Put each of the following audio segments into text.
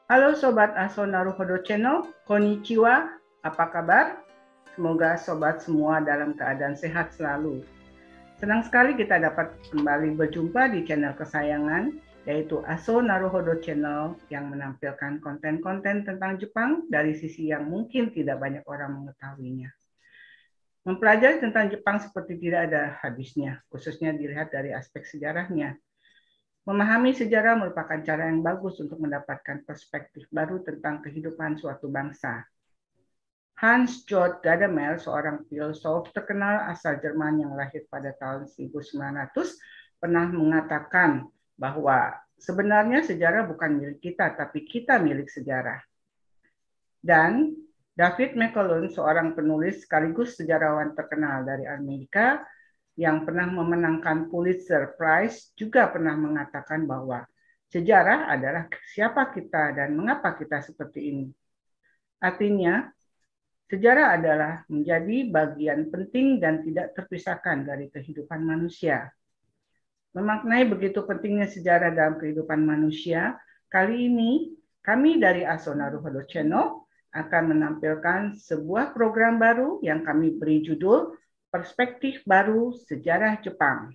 Halo Sobat Aso Naruhodo Channel, konnichiwa, apa kabar? Semoga Sobat semua dalam keadaan sehat selalu. Senang sekali kita dapat kembali berjumpa di channel kesayangan, yaitu Aso Naruhodo Channel yang menampilkan konten-konten tentang Jepang dari sisi yang mungkin tidak banyak orang mengetahuinya. Mempelajari tentang Jepang seperti tidak ada habisnya, khususnya dilihat dari aspek sejarahnya. Memahami sejarah merupakan cara yang bagus untuk mendapatkan perspektif baru tentang kehidupan suatu bangsa. Hans-Georg Gadamer, seorang filsuf terkenal asal Jerman yang lahir pada tahun 1900, pernah mengatakan bahwa sebenarnya sejarah bukan milik kita, tapi kita milik sejarah. Dan David McCallum, seorang penulis sekaligus sejarawan terkenal dari Amerika, yang pernah memenangkan Pulitzer Prize juga pernah mengatakan bahwa sejarah adalah siapa kita dan mengapa kita seperti ini. Artinya, sejarah adalah menjadi bagian penting dan tidak terpisahkan dari kehidupan manusia. Memaknai begitu pentingnya sejarah dalam kehidupan manusia, kali ini kami dari Aso Naruhodo Channel akan menampilkan sebuah program baru yang kami beri judul Perspektif Baru Sejarah Jepang.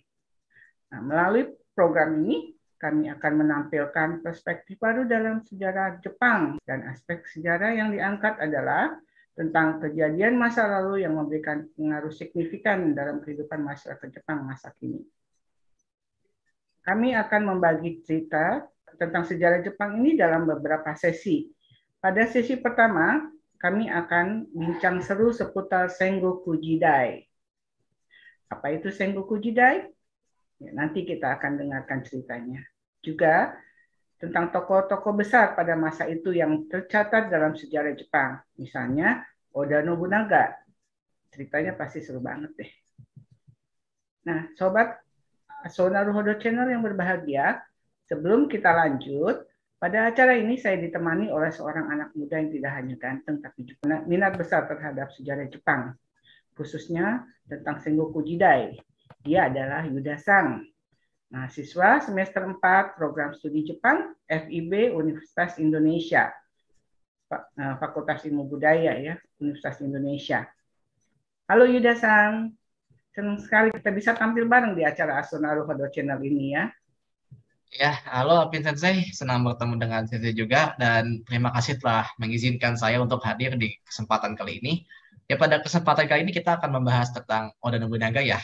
Nah, melalui program ini, kami akan menampilkan perspektif baru dalam sejarah Jepang, dan aspek sejarah yang diangkat adalah tentang kejadian masa lalu yang memberikan pengaruh signifikan dalam kehidupan masyarakat Jepang masa kini. Kami akan membagi cerita tentang sejarah Jepang ini dalam beberapa sesi. Pada sesi pertama, kami akan bincang seru seputar Sengoku Jidai. Apa itu Sengoku Jidai? Ya, nanti kita akan dengarkan ceritanya. Juga tentang tokoh-tokoh besar pada masa itu yang tercatat dalam sejarah Jepang. Misalnya Oda Nobunaga. Ceritanya pasti seru banget deh. Nah, Sobat Aso Naruhodo Channel yang berbahagia, sebelum kita lanjut, pada acara ini saya ditemani oleh seorang anak muda yang tidak hanya ganteng, tapi juga minat besar terhadap sejarah Jepang, khususnya tentang Sengoku Jidai. Dia adalah Yuda Sang, mahasiswa semester 4 program studi Jepang FIB Universitas Indonesia, Fakultas Ilmu Budaya ya, Universitas Indonesia. Halo Yuda Sang, senang sekali kita bisa tampil bareng di acara Aso Naruhodo Channel ini ya. Ya, halo Alvin Sensei, senang bertemu dengan Sensei juga dan terima kasih telah mengizinkan saya untuk hadir di kesempatan kali ini. Ya, pada kesempatan kali ini kita akan membahas tentang Oda Nobunaga ya.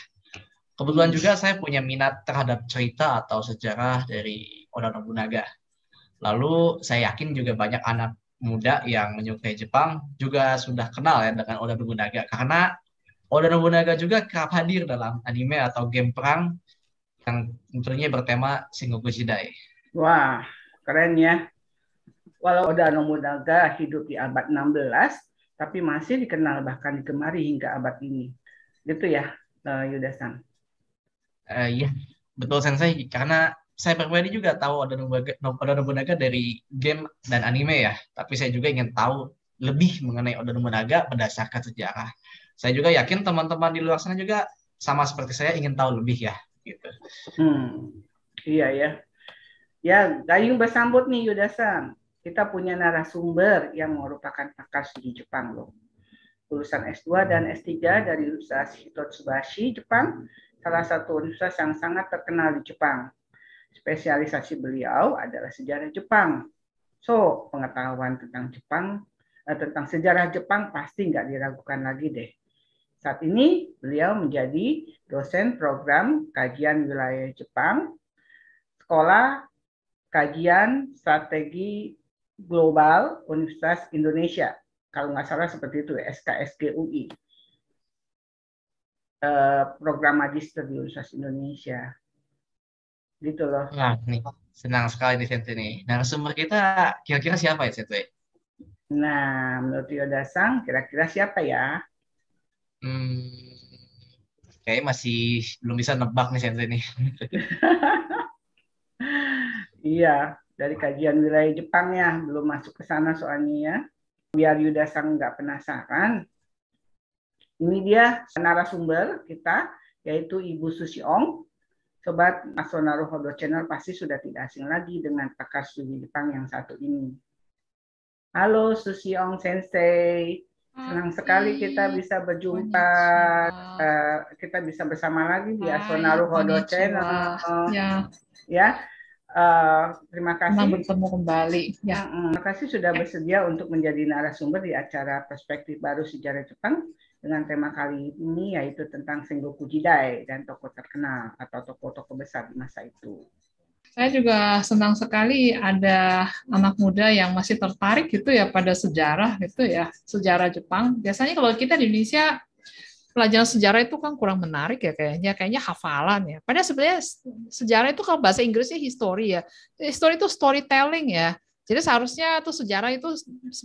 Kebetulan juga saya punya minat terhadap cerita atau sejarah dari Oda Nobunaga. Lalu saya yakin juga banyak anak muda yang menyukai Jepang juga sudah kenal ya dengan Oda Nobunaga karena Oda Nobunaga juga kerap hadir dalam anime atau game perang yang tentunya bertema Sengoku Jidai. Wah, keren ya. Walau Oda Nobunaga hidup di abad 16, tapi masih dikenal bahkan digemari hingga abad ini. Gitu ya, Yuda-san. Iya, betul Sensei. Karena saya pribadi juga tahu Oda Nobunaga dari game dan anime ya. Tapi saya juga ingin tahu lebih mengenai Oda Nobunaga berdasarkan sejarah. Saya juga yakin teman-teman di luar sana juga sama seperti saya ingin tahu lebih ya. Gitu. Hmm, iya ya. Ya, gayung bersambut nih Yuda-san. Kita punya narasumber yang merupakan pakar studi Jepang loh. Lulusan S2 dan S3 dari Universitas Hitotsubashi, Jepang, salah satu universitas yang sangat terkenal di Jepang. Spesialisasi beliau adalah sejarah Jepang. So, pengetahuan tentang Jepang, tentang sejarah Jepang pasti nggak diragukan lagi deh. Saat ini beliau menjadi dosen program kajian wilayah Jepang, Sekolah Kajian Strategi Global Universitas Indonesia. Kalau nggak salah seperti itu, SKSGUI. Program Magister di Universitas Indonesia. Gitu loh. Nah, nih, senang sekali nih Sensei nih. Narasumber kita kira-kira siapa ya Sensei? Nah, menurut Yoda Sang, kira-kira siapa ya? Hmm, Kayaknya masih belum bisa nebak nih Sensei nih. Iya, dari kajian wilayah Jepang ya, belum masuk ke sana soalnya ya. Biar Yuda Sang nggak penasaran, ini dia narasumber kita, yaitu Ibu Susi Ong. Sobat Aso Naruhodo Channel pasti sudah tidak asing lagi dengan pakar studi Jepang yang satu ini. Halo Susiong Sensei, senang sekali kita Hai, bisa berjumpa. konnichiwa. Kita bisa bersama lagi di Hai, Asonaru Hodo konnichiwa. Channel. Ya, Ya, terima senang kasih. bertemu kembali. Ya, Terima kasih sudah bersedia untuk menjadi narasumber di acara Perspektif Baru Sejarah Jepang dengan tema kali ini yaitu tentang Sengoku Jidai dan tokoh terkenal atau tokoh-tokoh besar di masa itu. saya juga senang sekali ada anak muda yang masih tertarik gitu ya pada sejarah gitu ya, sejarah Jepang. Biasanya kalau kita di Indonesia pelajaran sejarah itu kan kurang menarik ya kayaknya hafalan ya. Padahal sebenarnya sejarah itu kalau bahasa Inggrisnya history ya. History itu storytelling ya. Jadi seharusnya tuh sejarah itu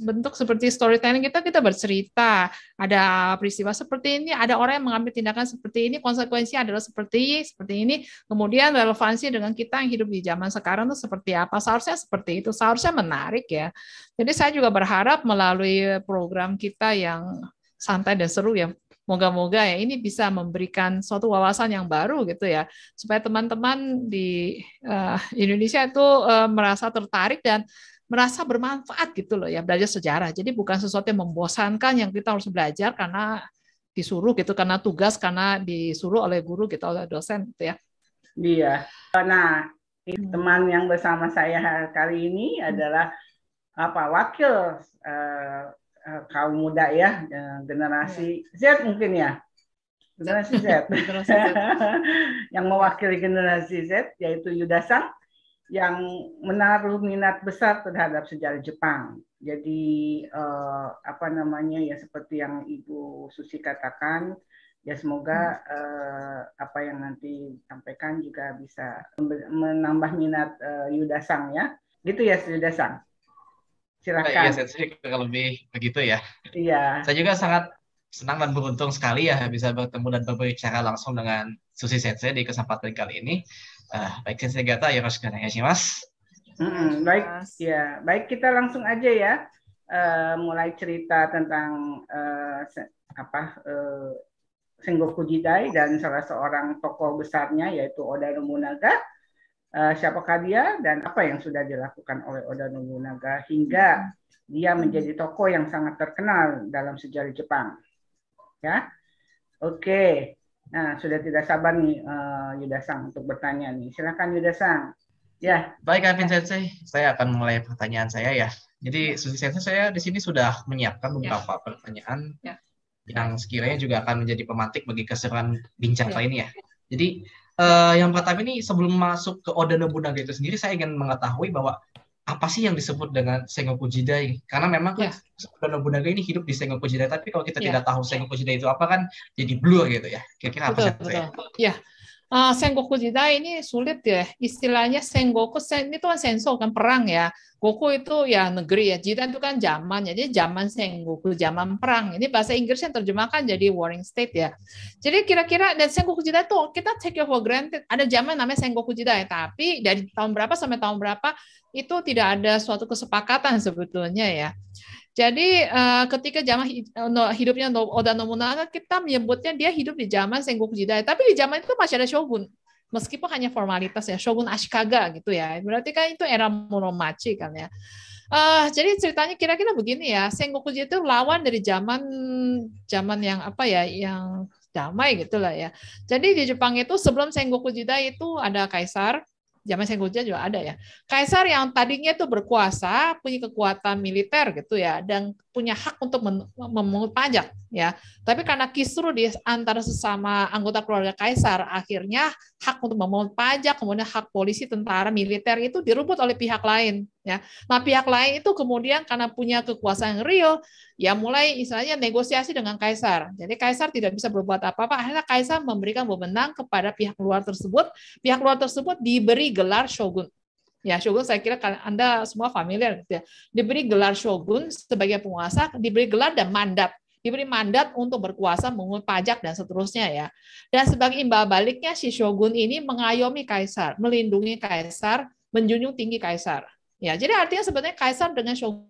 bentuk seperti storytelling kita bercerita, ada peristiwa seperti ini, ada orang yang mengambil tindakan seperti ini, konsekuensinya adalah seperti ini, kemudian relevansi dengan kita yang hidup di zaman sekarang itu seperti apa. Seharusnya seperti itu, seharusnya menarik ya. Jadi saya juga berharap melalui program kita yang santai dan seru ya, moga-moga ya ini bisa memberikan suatu wawasan yang baru gitu ya, supaya teman-teman di Indonesia itu merasa tertarik dan merasa bermanfaat gitu loh ya belajar sejarah. Jadi bukan sesuatu yang membosankan yang kita harus belajar karena disuruh gitu, karena tugas, karena disuruh oleh guru gitu, oleh dosen gitu ya. Iya. Nah, teman yang bersama saya kali ini adalah wakil kaum muda ya, generasi Z mungkin ya. Generasi Z. Yang mewakili generasi Z yaitu Yuda-san yang menaruh minat besar terhadap sejarah Jepang. Jadi ya seperti yang Ibu Susi katakan, ya semoga apa yang nanti disampaikan juga bisa menambah minat Yuda-san ya. Gitu ya Yuda-san. Iya, Silakan. Sensei, kalau lebih begitu ya. Iya. Saya juga sangat senang dan beruntung sekali ya bisa bertemu dan berbicara langsung dengan Susi Sensei di kesempatan kali ini. Baik, Sensei Gata, yoroshiku onegaishimasu. Baik, ya, baik kita langsung aja ya, mulai cerita tentang Sengoku Jidai dan salah seorang tokoh besarnya yaitu Oda Nobunaga. Siapakah dia dan apa yang sudah dilakukan oleh Oda Nobunaga hingga dia menjadi tokoh yang sangat terkenal dalam sejarah Jepang. Ya, oke. Nah, sudah tidak sabar nih Yuda-san untuk bertanya nih. Silakan Yuda-san. Ya. Baik, Alvin Sensei, saya akan mulai pertanyaan saya ya. Jadi, Susi Sensei, saya di sini sudah menyiapkan beberapa pertanyaan yang sekiranya juga akan menjadi pemantik bagi keseruan bincang kali ini ya. Jadi, yang pertama ini sebelum masuk ke Oda Nobunaga itu sendiri, saya ingin mengetahui bahwa apa sih yang disebut dengan Sengoku Jidai? Karena memang kan Oda Nobunaga ini hidup di Sengoku Jidai, tapi kalau kita tidak tahu Sengoku Jidai itu apa kan jadi blur gitu ya. Kira-kira apa sih? Ya. Sengoku Jidai ini sulit ya, istilahnya Sengoku ini tuh kan senso kan perang ya, Goku itu ya negeri ya, Jidai itu kan zaman, jadi zaman Sengoku, zaman perang. Ini bahasa Inggrisnya terjemahkan jadi warring state ya. Jadi kira-kira dan Sengoku Jidai itu kita take it for granted, ada zaman namanya Sengoku Jidai, tapi dari tahun berapa sampai tahun berapa itu tidak ada suatu kesepakatan sebetulnya ya. Jadi ketika zaman hidupnya Oda Nobunaga, kita menyebutnya dia hidup di zaman Sengoku Jidai. Tapi di zaman itu masih ada shogun. Meskipun hanya formalitas ya, Shogun Ashikaga gitu ya. Berarti kan itu era Muromachi kan ya. Jadi ceritanya kira-kira begini ya. Sengoku Jidai itu lawan dari zaman yang apa ya, yang damai gitulah ya. Jadi di Jepang itu sebelum Sengoku Jidai itu ada kaisar. Zaman Sengoku juga ada ya. Kaisar yang tadinya itu berkuasa, punya kekuatan militer gitu ya, dan punya hak untuk memungut pajak ya. Tapi karena kisruh di antara sesama anggota keluarga kaisar, akhirnya hak untuk memungut pajak, kemudian hak polisi, tentara, militer itu direbut oleh pihak lain ya. Nah, pihak lain itu kemudian karena punya kekuasaan yang real, ya mulai istilahnya negosiasi dengan kaisar. Jadi kaisar tidak bisa berbuat apa-apa, akhirnya kaisar memberikan wewenang kepada pihak luar tersebut. Pihak luar tersebut diberi gelar shogun. Ya, shogun saya kira Anda semua familiar gitu ya. Diberi gelar shogun sebagai penguasa, diberi gelar dan mandat. Diberi mandat untuk berkuasa, mengungut pajak dan seterusnya ya. Dan sebagai imbal baliknya si shogun ini mengayomi kaisar, melindungi kaisar, menjunjung tinggi kaisar. Ya, jadi artinya sebenarnya kaisar dengan shogun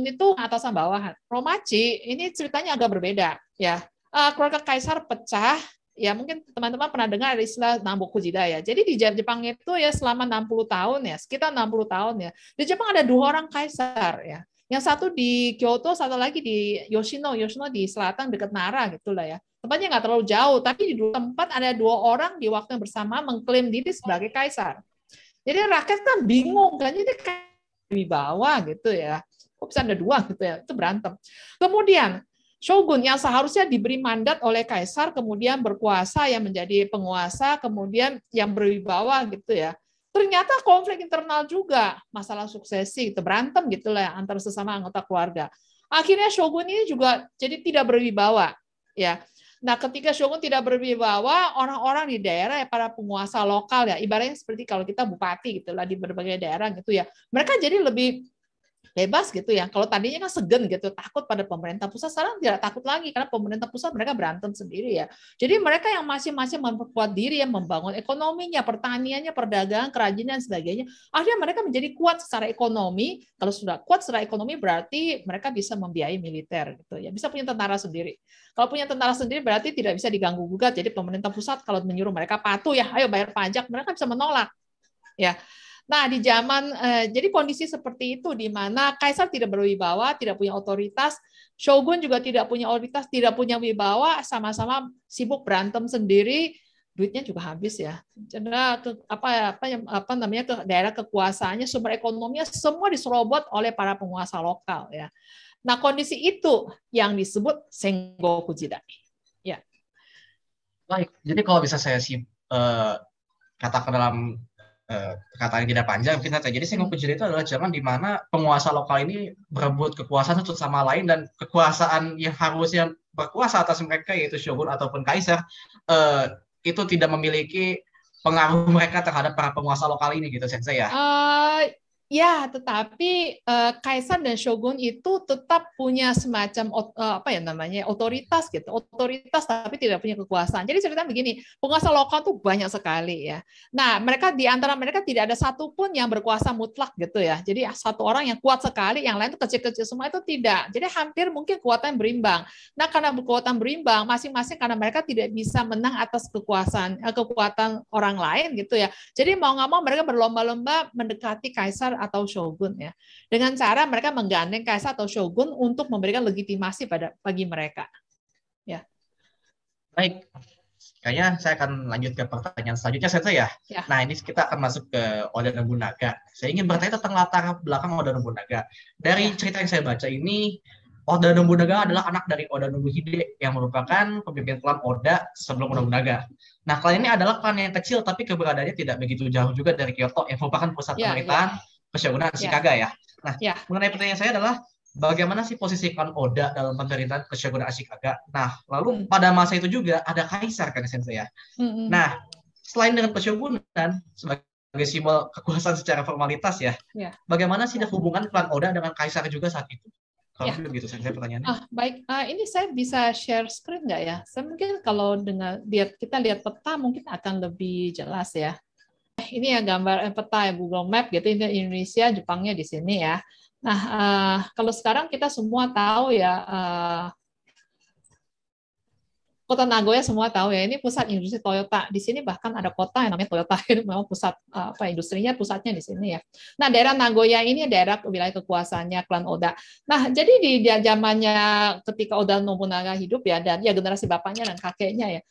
itu atasan bawahan. Romachi ini ceritanya agak berbeda ya. Keluarga kaisar pecah ya mungkin teman-teman pernah dengar istilah Namboku Jida ya. Jadi di Jepang itu ya selama 60 tahun ya, sekitar 60 tahun ya. Di Jepang ada 2 orang kaisar ya. Yang satu di Kyoto, satu lagi di Yoshino. Yoshino di selatan dekat Nara gitulah ya. Tempatnya nggak terlalu jauh, tapi di 2 tempat ada 2 orang di waktu yang bersama mengklaim diri sebagai kaisar. Jadi rakyat kan bingung kan, jadi kayak wibawa gitu ya. Kok bisa ada 2 gitu ya? Itu berantem. Kemudian shogun yang seharusnya diberi mandat oleh kaisar, kemudian berkuasa yang menjadi penguasa, kemudian yang berwibawa gitu ya. Ternyata konflik internal juga, masalah suksesi, itu berantem gitulah antara sesama anggota keluarga. Akhirnya shogun ini juga jadi tidak berwibawa, ya. Nah, ketika shogun tidak berwibawa, orang-orang di daerah, para penguasa lokal ya, ibaratnya seperti kalau kita bupati gitulah di berbagai daerah gitu ya, mereka jadi lebih bebas gitu ya. Kalau tadinya kan segen gitu, takut pada pemerintah pusat, sekarang tidak takut lagi karena pemerintah pusat mereka berantem sendiri ya. Jadi mereka yang masing-masing memperkuat diri, yang membangun ekonominya, pertaniannya, perdagangan, kerajinan dan sebagainya. Akhirnya mereka menjadi kuat secara ekonomi. Kalau sudah kuat secara ekonomi berarti mereka bisa membiayai militer gitu ya. Bisa punya tentara sendiri. Kalau punya tentara sendiri berarti tidak bisa diganggu gugat. Jadi pemerintah pusat kalau menyuruh mereka patuh ya, ayo bayar pajak, mereka bisa menolak. Ya. Nah, di zaman jadi kondisi seperti itu di mana kaisar tidak berwibawa, tidak punya otoritas, shogun juga tidak punya otoritas, tidak punya wibawa, sama-sama sibuk berantem sendiri, duitnya juga habis ya. Karena apa namanya ke daerah kekuasaannya, sumber ekonominya semua diserobot oleh para penguasa lokal ya. Nah, kondisi itu yang disebut Sengoku Jidai. Ya. Baik, jadi kalau bisa saya katakan dalam perkataan yang tidak panjang, mungkin saja. Jadi Sengoku Jidai itu adalah zaman di mana penguasa lokal ini berebut kekuasaan satu sama lain, dan kekuasaan yang harusnya berkuasa atas mereka yaitu shogun ataupun kaisar itu tidak memiliki pengaruh mereka terhadap para penguasa lokal ini gitu, Sensei ya. Ya, tetapi kaisar dan shogun itu tetap punya semacam apa ya namanya otoritas gitu, otoritas tapi tidak punya kekuasaan. Jadi ceritanya begini, penguasa lokal tuh banyak sekali ya. Nah, mereka di antara mereka tidak ada satupun yang berkuasa mutlak gitu ya. Jadi satu orang yang kuat sekali, yang lain tuh kecil-kecil semua, itu tidak. Jadi hampir mungkin kekuatan berimbang. Nah, karena kekuatan berimbang, masing-masing karena mereka tidak bisa menang atas kekuatan orang lain gitu ya. Jadi mau nggak mau mereka berlomba-lomba mendekati kaisar atau shogun ya, dengan cara mereka menggandeng kaisar atau shogun untuk memberikan legitimasi bagi mereka. Ya. Baik, kayaknya saya akan lanjut ke pertanyaan selanjutnya, Sensei ya. Nah, ini kita akan masuk ke Oda Nobunaga. Saya ingin bertanya tentang latar belakang Oda Nobunaga. Dari cerita yang saya baca ini, Oda Nobunaga adalah anak dari Oda Nobuhide yang merupakan pemimpin klan Oda sebelum Nobunaga. Nah, klan ini adalah klan yang kecil tapi keberadaannya tidak begitu jauh juga dari Kyoto yang merupakan pusat pemerintahan Keshogunan Ashikaga ya. Nah, mengenai pertanyaan saya adalah bagaimana sih posisi klan Oda dalam pemerintahan Keshogunan Ashikaga? Nah, lalu pada masa itu juga ada kaisar kan, Sensei ya. Nah, selain dengan Keshogunan sebagai simbol kekuasaan secara formalitas ya, bagaimana sih hubungan klan Oda dengan kaisar juga saat itu? Kalau begitu Sensei pertanyaannya. Baik, ini saya bisa share screen nggak ya? Saya mungkin kalau kita lihat peta mungkin akan lebih jelas ya. Ini ya gambar peta ya Google Map gitu, ini Indonesia, Jepangnya di sini ya. Nah, kalau sekarang kita semua tahu ya, Kota Nagoya semua tahu ya, ini pusat industri Toyota. Di sini bahkan ada kota yang namanya Toyota, itu memang pusat industrinya, pusatnya di sini ya. Nah, daerah Nagoya ini daerah wilayah kekuasaannya klan Oda. Nah, jadi di zamannya ketika Oda Nobunaga hidup ya, dan ya generasi bapaknya dan kakeknya ya,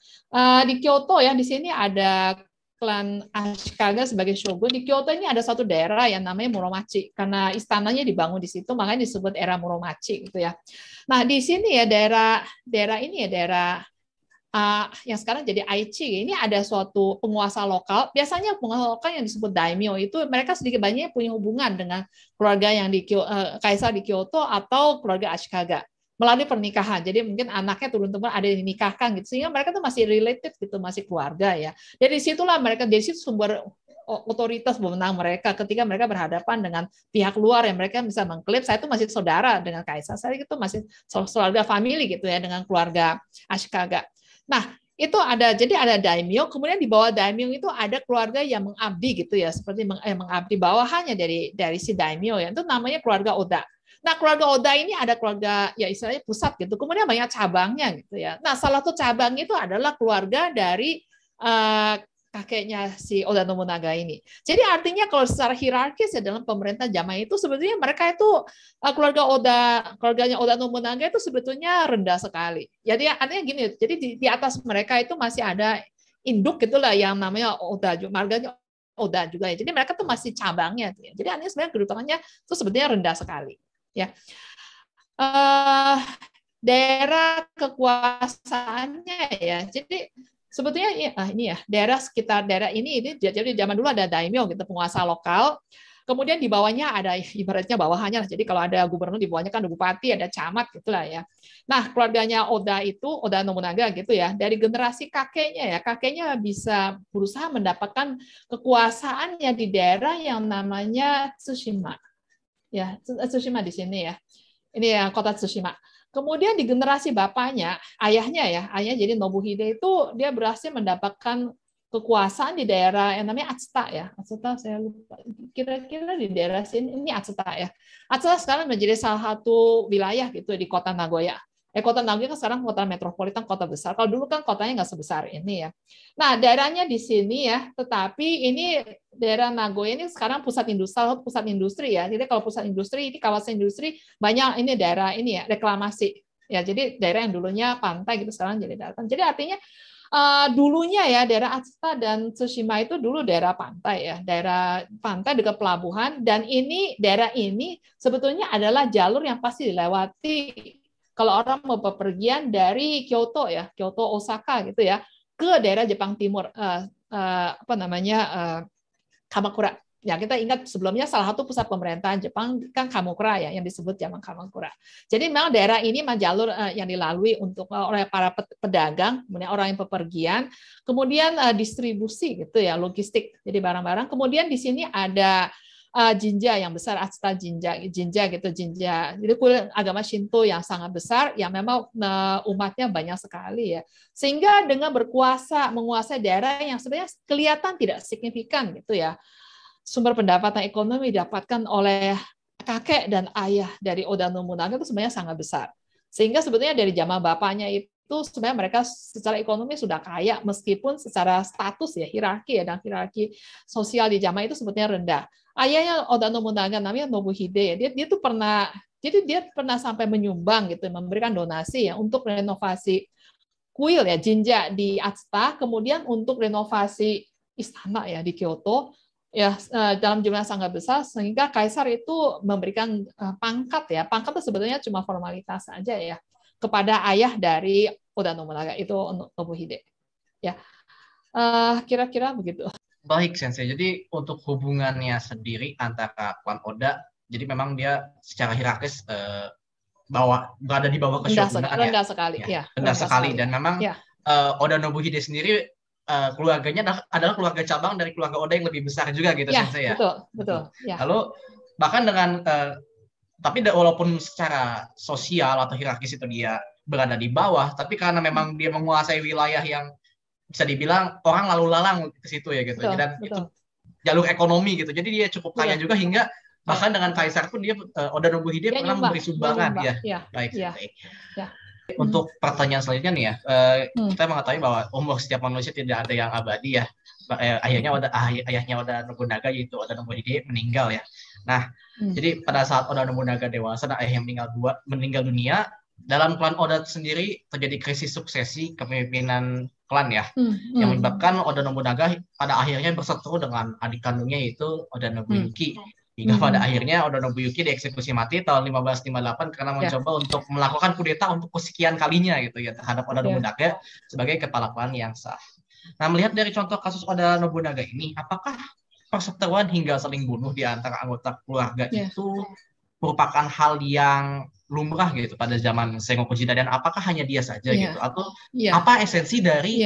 di Kyoto ya, di sini ada klan Ashikaga sebagai shogun. Di Kyoto ini ada satu daerah yang namanya Muromachi, karena istananya dibangun di situ, makanya disebut era Muromachi gitu ya. Nah, di sini ya daerah ini ya daerah yang sekarang jadi Aichi, ini ada suatu penguasa lokal. Biasanya penguasa lokal yang disebut daimyo itu mereka sedikit banyak punya hubungan dengan keluarga yang di kaisar di Kyoto atau keluarga Ashikaga melalui pernikahan. Jadi mungkin anaknya turun-temurun ada yang dinikahkan gitu, sehingga mereka tuh masih related gitu, masih keluarga ya. Dari situlah mereka, dari situ sumber otoritas wewenang mereka ketika mereka berhadapan dengan pihak luar yang mereka bisa mengklaim saya itu masih saudara dengan kaisar, saya itu masih keluarga family gitu ya dengan keluarga Ashikaga. Nah, itu ada, jadi ada daimyo, kemudian di bawah daimyo itu ada keluarga yang mengabdi gitu ya, seperti mengabdi bawahannya dari si daimyo ya, itu namanya keluarga Oda. Nah, keluarga Oda ini ada keluarga ya istilahnya pusat gitu. Kemudian banyak cabangnya gitu ya. Nah, salah satu cabang itu adalah keluarga dari kakeknya si Oda Nobunaga ini. Jadi artinya kalau secara hierarkis ya dalam pemerintah zaman itu sebetulnya mereka itu keluarganya Oda Nobunaga itu sebetulnya rendah sekali. Jadi artinya gini, jadi di atas mereka itu masih ada induk gitulah yang namanya Oda, marganya Oda juga ya. Jadi mereka tuh masih cabangnya. Jadi artinya sebenarnya kedudukannya itu sebetulnya rendah sekali. Ya, daerah kekuasaannya ya. Jadi sebetulnya ini ya daerah sekitar daerah ini jadi zaman dulu ada daimyo gitu, penguasa lokal. Kemudian di bawahnya ada ibaratnya bawahannya lah. Jadi kalau ada gubernur di bawahnya kan ada bupati, ada camat gitulah ya. Nah, keluarganya Oda itu Oda Nobunaga gitu ya. Dari generasi kakeknya bisa berusaha mendapatkan kekuasaannya di daerah yang namanya Tsushima. Ya, Tsushima di sini ya. Ini ya kota Tsushima. Kemudian di generasi bapaknya, ayahnya jadi Nobuhide itu dia berhasil mendapatkan kekuasaan di daerah yang namanya Atsuta ya. Atsuta saya lupa. Kira-kira di daerah sini ini Atsuta ya. Atsuta sekarang menjadi salah satu wilayah gitu di kota Nagoya. Kota Nagoya kan sekarang kota metropolitan, kota besar. Kalau dulu kan kotanya nggak sebesar ini ya. Nah, daerahnya di sini ya, tetapi ini daerah Nagoya ini sekarang pusat industri ya. Jadi kalau pusat industri ini kawasan industri banyak ini daerah ini ya, reklamasi. Ya, jadi daerah yang dulunya pantai gitu sekarang jadi daratan. Jadi artinya dulunya ya daerah Atsuta dan Tsushima itu dulu daerah pantai ya, daerah pantai dekat pelabuhan, dan daerah ini sebetulnya adalah jalur yang pasti dilewati kalau orang mau bepergian dari Kyoto ya, Kyoto Osaka gitu ya, ke daerah Jepang Timur, Kamakura. Ya, kita ingat sebelumnya salah satu pusat pemerintahan Jepang kan Kamakura ya, yang disebut zaman Kamakura. Jadi memang daerah ini memang jalur yang dilalui untuk oleh para pedagang, kemudian orang yang bepergian, kemudian distribusi gitu ya, logistik. Jadi barang-barang. Kemudian di sini ada Jinja yang besar, Atsuta Jinja gitu, Jinja. Jadi agama Shinto yang sangat besar, yang memang umatnya banyak sekali ya. Sehingga dengan menguasai daerah yang sebenarnya kelihatan tidak signifikan gitu ya. Sumber pendapatan ekonomi didapatkan oleh kakek dan ayah dari Oda Nobunaga itu sebenarnya sangat besar. Sehingga sebetulnya dari zaman bapaknya itu sebenarnya mereka secara ekonomi sudah kaya, meskipun secara status ya, hierarki sosial di zaman itu sebetulnya rendah. Ayahnya Oda Nobunaga namanya Nobuhide, dia tuh pernah sampai menyumbang gitu, memberikan donasi ya untuk renovasi kuil ya Jinja di Atsuta, kemudian untuk renovasi istana ya di Kyoto ya, dalam jumlah sangat besar, sehingga kaisar itu memberikan pangkat itu sebetulnya cuma formalitas saja ya kepada ayah dari Oda Nobunaga itu Nobuhide ya. Kira-kira begitu. Baik, Sensei. Jadi untuk hubungannya sendiri antara klan Oda, jadi memang dia secara hierarkis berada di bawah keshogunan ya. Rendah sekali. Rendah sekali. Dan memang Oda Nobuhide sendiri keluarganya adalah keluarga cabang dari keluarga Oda yang lebih besar juga gitu, Sensei ya. Betul. Ya. Lalu bahkan dengan tapi walaupun secara sosial atau hierarkis itu dia berada di bawah, tapi karena memang dia menguasai wilayah yang bisa dibilang orang lalu lalang ke situ ya gitu. Dan itu jalur ekonomi gitu. Jadi dia cukup kaya juga, hingga bahkan dengan kaisar pun dia Oda Nobuhide pernah memberi sumbangan ya. Baik. Ya. Untuk pertanyaan selanjutnya nih ya, kita mengetahui bahwa umur setiap manusia tidak ada yang abadi ya. Ayahnya Oda Nobunaga yaitu Oda Nobuhide meninggal ya. Nah, jadi pada saat Oda Nobunaga dewasa dan ayah yang meninggal dunia, dalam klan Oda sendiri terjadi krisis suksesi kepemimpinan klan ya, yang menyebabkan Oda Nobunaga pada akhirnya berseteru dengan adik kandungnya yaitu Oda Nobuyuki. Hingga pada akhirnya Oda Nobuyuki dieksekusi mati tahun 1558 karena mencoba untuk melakukan kudeta untuk kesekian kalinya gitu ya terhadap Oda Nobunaga sebagai kepala klan yang sah. Nah, melihat dari contoh kasus Oda Nobunaga ini, apakah perseteruan hingga saling bunuh di antara anggota keluarga itu merupakan hal yang lumrah gitu pada zaman Sengoku Jida, dan apakah hanya dia saja gitu, atau apa esensi dari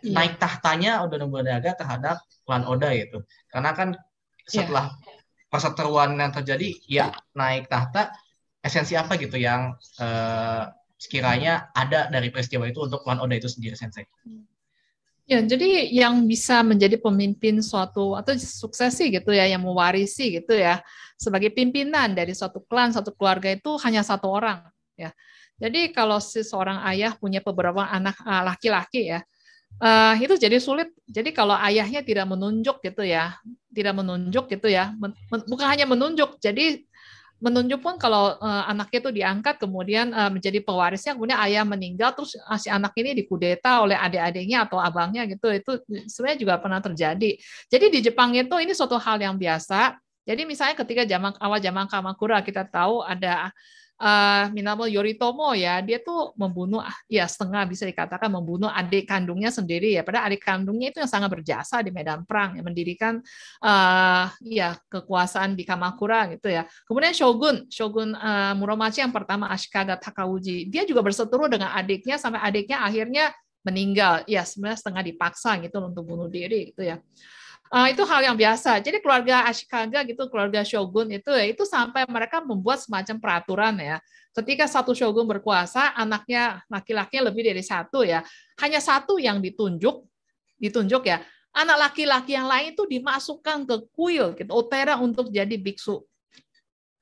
naik tahtanya Oda Nobunaga terhadap klan Oda gitu? Karena kan setelah perseteruan yang terjadi ya naik tahta, esensi apa gitu yang sekiranya ada dari peristiwa itu untuk klan Oda itu sendiri, Sensei? Ya, jadi yang bisa menjadi pemimpin suatu atau suksesi gitu ya, yang mewarisi gitu ya, sebagai pimpinan dari suatu klan, satu keluarga itu hanya satu orang ya. Jadi kalau si seorang ayah punya beberapa anak laki-laki ya, itu jadi sulit. Jadi kalau ayahnya tidak menunjuk gitu ya, tidak menunjuk gitu ya, bukan hanya menunjuk, jadi menunjuk pun kalau anaknya itu diangkat kemudian menjadi pewarisnya, kemudian ayah meninggal terus si anak ini dikudeta oleh adik-adiknya atau abangnya gitu, itu sebenarnya juga pernah terjadi. Jadi di Jepang itu ini suatu hal yang biasa. Jadi misalnya ketika zaman Kamakura kita tahu ada Minamo Yoritomo ya, dia tuh membunuh ya setengah bisa dikatakan membunuh adik kandungnya sendiri ya. Padahal adik kandungnya itu yang sangat berjasa di medan perang, yang mendirikan ya kekuasaan di Kamakura gitu ya. Kemudian Shogun Muromachi yang pertama Ashikaga Takauji, dia juga berseteru dengan adiknya sampai adiknya akhirnya meninggal. Ya sebenarnya setengah dipaksa gitu untuk bunuh diri gitu ya. Itu hal yang biasa. Jadi keluarga Ashikaga gitu, keluarga shogun itu ya, itu sampai mereka membuat semacam peraturan ya. Ketika satu shogun berkuasa, anaknya laki-laki lebih dari satu ya, hanya satu yang ditunjuk ya. Anak laki-laki yang lain itu dimasukkan ke kuil gitu, otera untuk jadi biksu.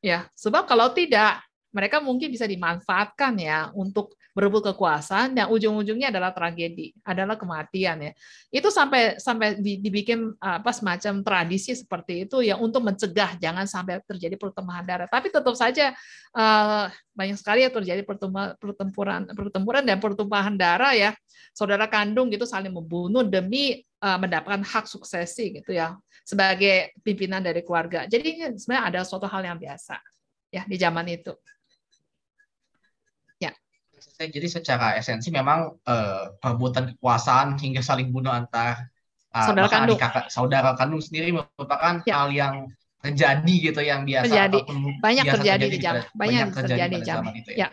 Ya, sebab kalau tidak mereka mungkin bisa dimanfaatkan ya untuk berebut kekuasaan dan ujung-ujungnya adalah tragedi, adalah kematian ya. Itu sampai dibikin semacam tradisi seperti itu ya untuk mencegah jangan sampai terjadi pertumpahan darah. Tapi tetap saja banyak sekali yang terjadi pertempuran dan pertumpahan darah ya. Saudara kandung gitu saling membunuh demi mendapatkan hak suksesi gitu ya sebagai pimpinan dari keluarga. Jadi sebenarnya ada suatu hal yang biasa ya di zaman itu. Jadi secara esensi memang perebutan kekuasaan hingga saling bunuh antar saudara kandung, saudara kandung sendiri merupakan hal yang terjadi gitu, yang biasa terjadi. Ataupun banyak biasa terjadi di zaman, banyak terjadi pada zaman itu ya.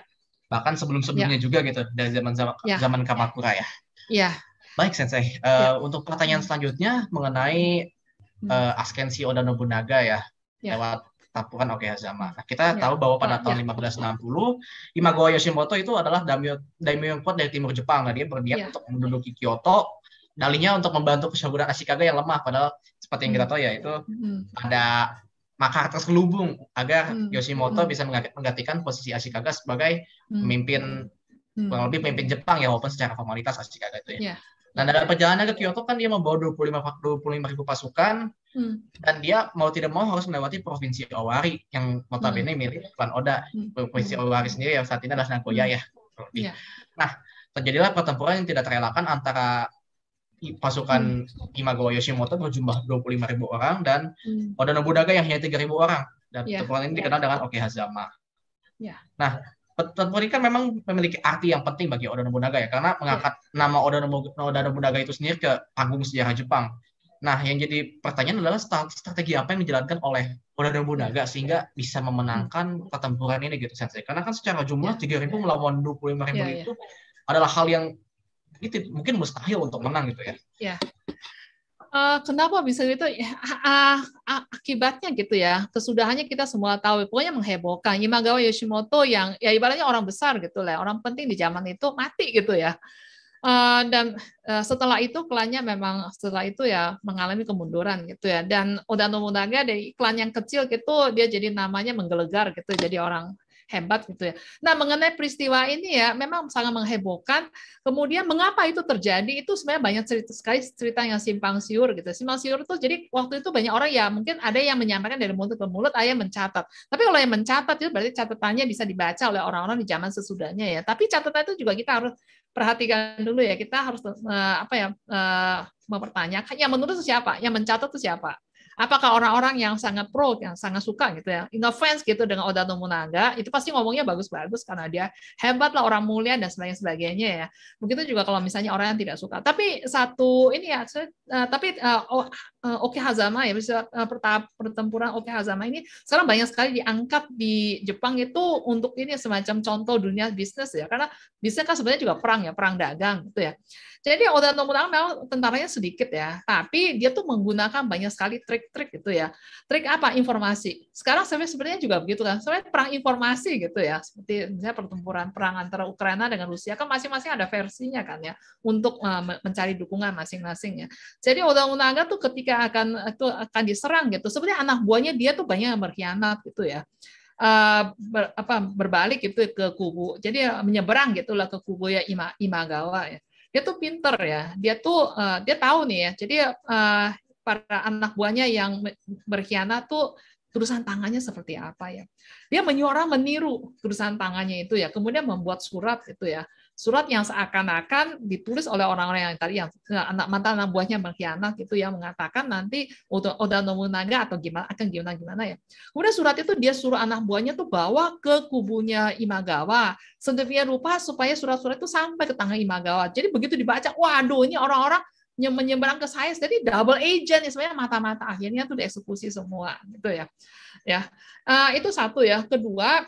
Bahkan sebelum-sebelumnya juga gitu dari zaman Kamakura ya. Ya. Baik Sensei, untuk pertanyaan selanjutnya mengenai ascensi Oda Nobunaga ya, lewat pertempuran Okehazama. Nah, kita tahu bahwa pada tahun 1560, Imagawa Yoshimoto itu adalah daimyo yang kuat dari timur Jepang. Nah, dia berniat untuk menduduki Kyoto, dalinya untuk membantu Keshogunan Ashikaga yang lemah. Padahal seperti yang kita tahu ya, itu ada makar terselubung agar Yoshimoto bisa menggantikan posisi Ashikaga sebagai pemimpin, kurang lebih pemimpin Jepang ya, walaupun secara formalitas Ashikaga itu ya. Nah, dalam perjalanan ke Kyoto kan dia membawa 25.000 pasukan, dan dia mau tidak mau harus melewati provinsi Owari yang notabene milik klan Oda. Provinsi Owari sendiri yang saat ini adalah Nagoya ya. Nah, terjadilah pertempuran yang tidak terelakkan antara pasukan Imagawa Yoshimoto berjumlah 25.000 orang dan Oda Nobunaga yang hanya 3.000 orang. Dan pertempuran ini dikenal dengan Okehazama. Nah, pertempuran ini kan memang memiliki arti yang penting bagi Oda Nobunaga ya, karena mengangkat nama Oda Nobunaga itu sendiri ke panggung sejarah Jepang. Nah, yang jadi pertanyaan adalah strategi apa yang dijalankan oleh Oda Nobunaga sehingga bisa memenangkan pertempuran ini gitu, Sensei. Karena kan secara jumlah 3.000 melawan 25.000 itu adalah hal yang itu mungkin mustahil untuk menang gitu ya. Kenapa bisa gitu? Akibatnya gitu ya. Kesudahannya kita semua tahu. Pokoknya menghebohkan. Imagawa Yoshimoto yang ya ibaratnya orang besar gitu lah, orang penting di zaman itu mati gitu ya. Dan setelah itu klannya memang setelah itu ya mengalami kemunduran gitu ya. Dan Oda Nobunaga dari klan yang kecil gitu dia jadi namanya menggelegar gitu, jadi orang hebat gitu ya. Nah, mengenai peristiwa ini ya memang sangat menghebohkan. Kemudian mengapa itu terjadi? Itu sebenarnya banyak cerita yang simpang siur gitu. Simpang siur itu jadi waktu itu banyak orang ya mungkin ada yang menyampaikan dari mulut ke mulut, ada yang mencatat. Tapi kalau yang mencatat itu berarti catatannya bisa dibaca oleh orang-orang di zaman sesudahnya ya. Tapi catatan itu juga kita harus perhatikan dulu ya. Kita harus mempertanyakan yang menurut siapa, yang mencatat itu siapa. Apakah orang-orang yang sangat pro, yang sangat suka gitu ya, ngefans gitu dengan Oda Nobunaga, itu pasti ngomongnya bagus-bagus karena dia hebat lah, orang mulia dan sebagainya ya. Begitu juga kalau misalnya orang yang tidak suka. Tapi satu ini ya, Okehazama ya, pertempuran Okehazama ini sekarang banyak sekali diangkat di Jepang itu untuk ini semacam contoh dunia bisnis ya, karena bisnis kan sebenarnya juga perang ya, perang dagang gitu ya. Jadi Oda Nobunaga memang tentaranya sedikit ya, tapi dia tuh menggunakan banyak sekali trik-trik gitu ya. Trik apa? Informasi. Sekarang sebenarnya juga begitu kan. Sebenarnya perang informasi gitu ya. Seperti misalnya perang antara Ukraina dengan Rusia kan masing-masing ada versinya kan ya untuk mencari dukungan masing-masing ya. Jadi Oda Nobunaga tuh ketika akan diserang gitu, sebenarnya anak buahnya dia tuh banyak yang berkhianat gitu ya. Berbalik gitu ke kubu, jadi menyeberang gitulah ke kubu ya Imagawa ya. Dia tuh pinter ya, dia tahu nih ya. Jadi para anak buahnya yang berkhianat tuh tulisan tangannya seperti apa ya. Dia menyuruh meniru tulisan tangannya itu ya, kemudian membuat surat itu ya. Surat yang seakan-akan ditulis oleh orang-orang yang tadi yang mantan anak buahnya berkhianat gitu ya, mengatakan nanti Oda Nobunaga atau gimana ya. Kemudian surat itu dia suruh anak buahnya tuh bawa ke kubunya Imagawa sedemikian rupa supaya surat-surat itu sampai ke tangan Imagawa. Jadi begitu dibaca, waduh ini orang-orang menyeberang ke saya, jadi double agent ya, sebenarnya mata-mata akhirnya tuh dieksekusi semua gitu ya. Itu satu ya. Kedua,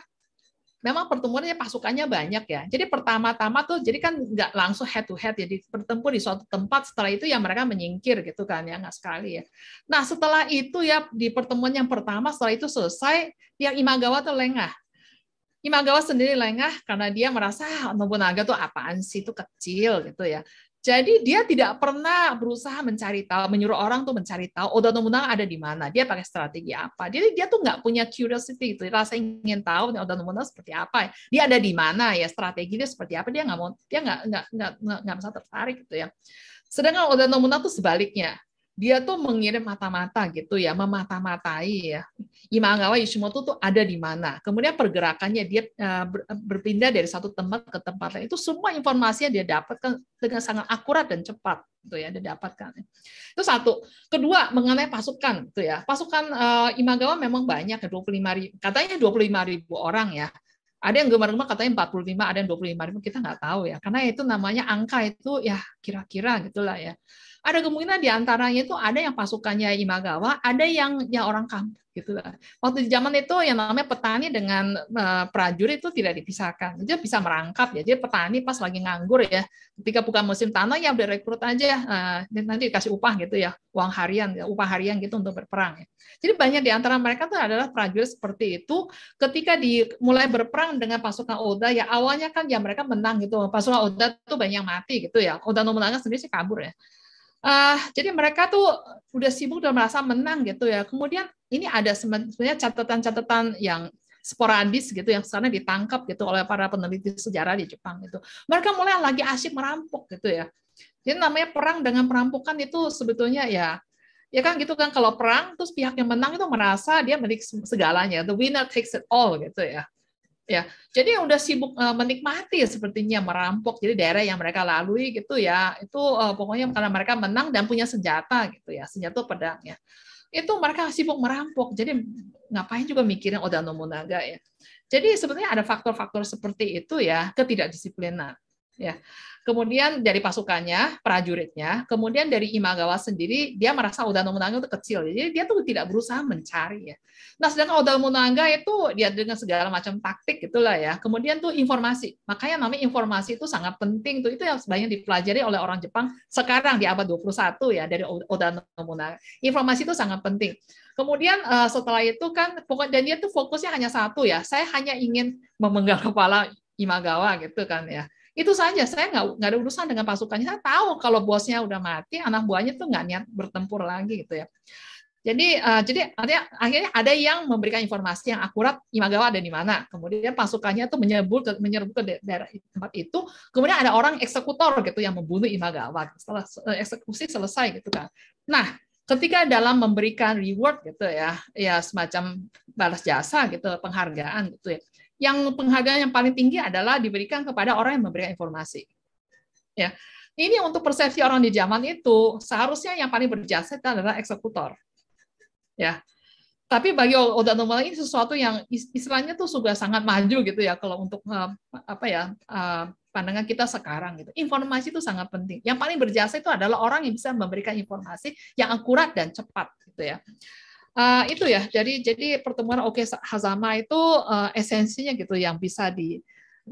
memang pertemuannya pasukannya banyak ya. Jadi pertama-tama tuh jadi kan nggak langsung head to head ya, bertempur di suatu tempat, setelah itu ya mereka menyingkir gitu kan ya, nggak sekali ya. Nah setelah itu ya di pertemuan yang pertama setelah itu selesai, yang Imagawa tuh lengah. Imagawa sendiri lengah karena dia merasa Nobunaga tuh apaan sih, itu kecil gitu ya. Jadi dia tidak pernah berusaha mencari tahu, menyuruh orang tuh mencari tahu Oda Nobunaga ada di mana, dia pakai strategi apa. Jadi dia tuh nggak punya curiosity itu, rasa ingin tahu Oda Nobunaga seperti apa, dia ada di mana ya, strategi dia seperti apa, dia nggak mau, dia nggak bisa tertarik gitu ya. Sedangkan Oda Nobunaga tuh sebaliknya, dia tuh mengirim mata-mata gitu ya, memata-matai ya. Imagawa Yoshimoto tuh ada di mana. Kemudian pergerakannya dia berpindah dari satu tempat ke tempat lain. Itu semua informasinya dia dapatkan dengan sangat akurat dan cepat gitu ya, dia dapatkan. Itu satu. Kedua, mengenai pasukan gitu ya. Pasukan Imagawa memang banyak ya, 25.000. Katanya 25.000 orang ya. Ada yang gemar-gemar katanya 45, ada yang 25.000, kita nggak tahu ya. Karena itu namanya angka itu ya kira-kira gitulah ya. Ada kemungkinan di antaranya itu ada yang pasukannya Imagawa, ada yang orang kampung gitu lah. Waktu di zaman itu yang namanya petani dengan prajurit itu tidak dipisahkan. Dia bisa merangkap ya. Jadi petani pas lagi nganggur ya, ketika bukan musim tanam ya udah rekrut aja, nanti dikasih upah gitu ya, uang harian, upah harian gitu untuk berperang. Ya. Jadi banyak di antara mereka tuh adalah prajurit seperti itu. Ketika mulai berperang dengan pasukan Oda ya awalnya kan ya mereka menang gitu. Pasukan Oda tuh banyak mati gitu ya. Oda Nobunaga sendiri sih kabur ya. Jadi mereka tuh udah sibuk dan merasa menang gitu ya. Kemudian ini ada sebenarnya catatan-catatan yang sporadis gitu yang sekarang ditangkap gitu oleh para peneliti sejarah di Jepang itu. Mereka mulai lagi asyik merampok gitu ya. Jadi namanya perang dengan perampokan itu sebetulnya ya kan gitu kan, kalau perang terus pihak yang menang itu merasa dia milik segalanya. The winner takes it all gitu ya. Ya, jadi udah sibuk menikmati sepertinya merampok. Jadi daerah yang mereka lalui gitu ya, itu pokoknya karena mereka menang dan punya senjata gitu ya, senjata pedang ya. Itu mereka sibuk merampok. Jadi ngapain juga mikirin Oda Nobunaga ya. Jadi sebenarnya ada faktor-faktor seperti itu ya, ketidakdisiplinan ya. Kemudian dari pasukannya, prajuritnya, kemudian dari Imagawa sendiri, dia merasa Oda Nobunaga itu kecil, jadi dia tuh tidak berusaha mencari ya. Nah, sedangkan Oda Nobunaga itu dia dengan segala macam taktik gitulah ya. Kemudian tuh informasi, makanya namanya informasi itu sangat penting tuh, itu yang sebanyak dipelajari oleh orang Jepang sekarang di abad 21 ya dari Oda Nobunaga. Informasi itu sangat penting. Kemudian setelah itu kan dan dia tuh fokusnya hanya satu ya, saya hanya ingin memenggal kepala Imagawa gitu kan ya. Itu saja, saya nggak ada urusan dengan pasukannya. Saya tahu kalau bosnya udah mati, anak buahnya tuh nggak niat bertempur lagi gitu ya. Jadi akhirnya ada yang memberikan informasi yang akurat Imagawa ada di mana. Kemudian pasukannya tuh menyerbu ke daerah tempat itu. Kemudian ada orang eksekutor gitu yang membunuh Imagawa. Setelah eksekusi selesai gitu kan. Nah, ketika dalam memberikan reward gitu ya semacam balas jasa gitu, penghargaan gitu ya. Yang penghargaan yang paling tinggi adalah diberikan kepada orang yang memberikan informasi. Ya, ini untuk persepsi orang di zaman itu seharusnya yang paling berjasa itu adalah eksekutor. Ya, tapi bagi Oda Nobunaga ini sesuatu yang istilahnya tuh sudah sangat maju gitu ya kalau untuk pandangan kita sekarang gitu. Informasi itu sangat penting. Yang paling berjasa itu adalah orang yang bisa memberikan informasi yang akurat dan cepat gitu ya. Itu ya, jadi pertemuan Oke Hazama itu esensinya gitu yang bisa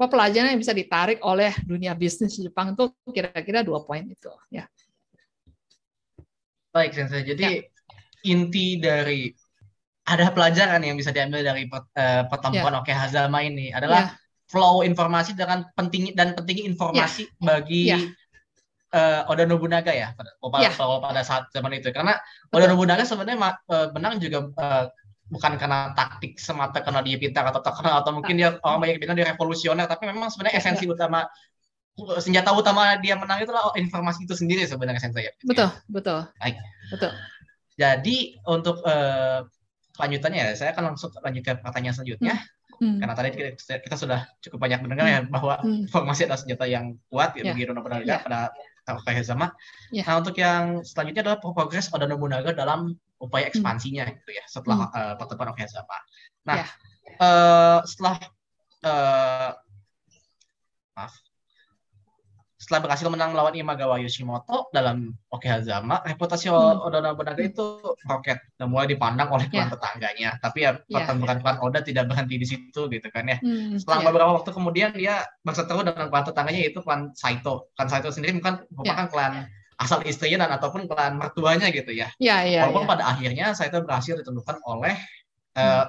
pelajaran yang bisa ditarik oleh dunia bisnis Jepang itu kira-kira 2 poin itu ya. Baik, Sensei. Jadi inti dari ada pelajaran yang bisa diambil dari pertempuran Oke Hazama ini adalah flow informasi dengan pentingnya informasi bagi Oda Nobunaga ya pada saat zaman itu. Karena Oda Nobunaga sebenarnya menang juga bukan karena taktik semata, karena dia pintar atau terkenal, atau mungkin dia orang banyak bilang dia revolusioner, tapi memang sebenarnya esensi utama, senjata utama dia menang itu adalah informasi itu sendiri sebenarnya, Sensei. Betul. Baik. Betul. Jadi untuk lanjutannya, saya akan langsung lanjut ke pertanyaan selanjutnya. Karena tadi kita sudah cukup banyak mendengar ya bahwa informasi adalah senjata yang kuat bagi Oda Nobunaga pada Oke Hazama. Nah, untuk yang selanjutnya adalah progres Oda Nobunaga dalam upaya ekspansinya gitu ya setelah pertempuran Oke Hazama. Nah, setelah berhasil menang melawan Imagawa Yoshimoto dalam Oke Hazama, reputasi Oda Nobunaga itu roket dan mulai dipandang oleh klan tetangganya. Tapi ya pertempuran klan Oda tidak berhenti di situ gitu kan ya. Setelah beberapa waktu kemudian dia berseteru dengan klan tetangganya, yaitu klan Saito. Klan Saito sendiri merupakan klan asal istrinya dan ataupun klan mertuanya gitu ya. Walaupun pada akhirnya Saito berhasil ditentukan oleh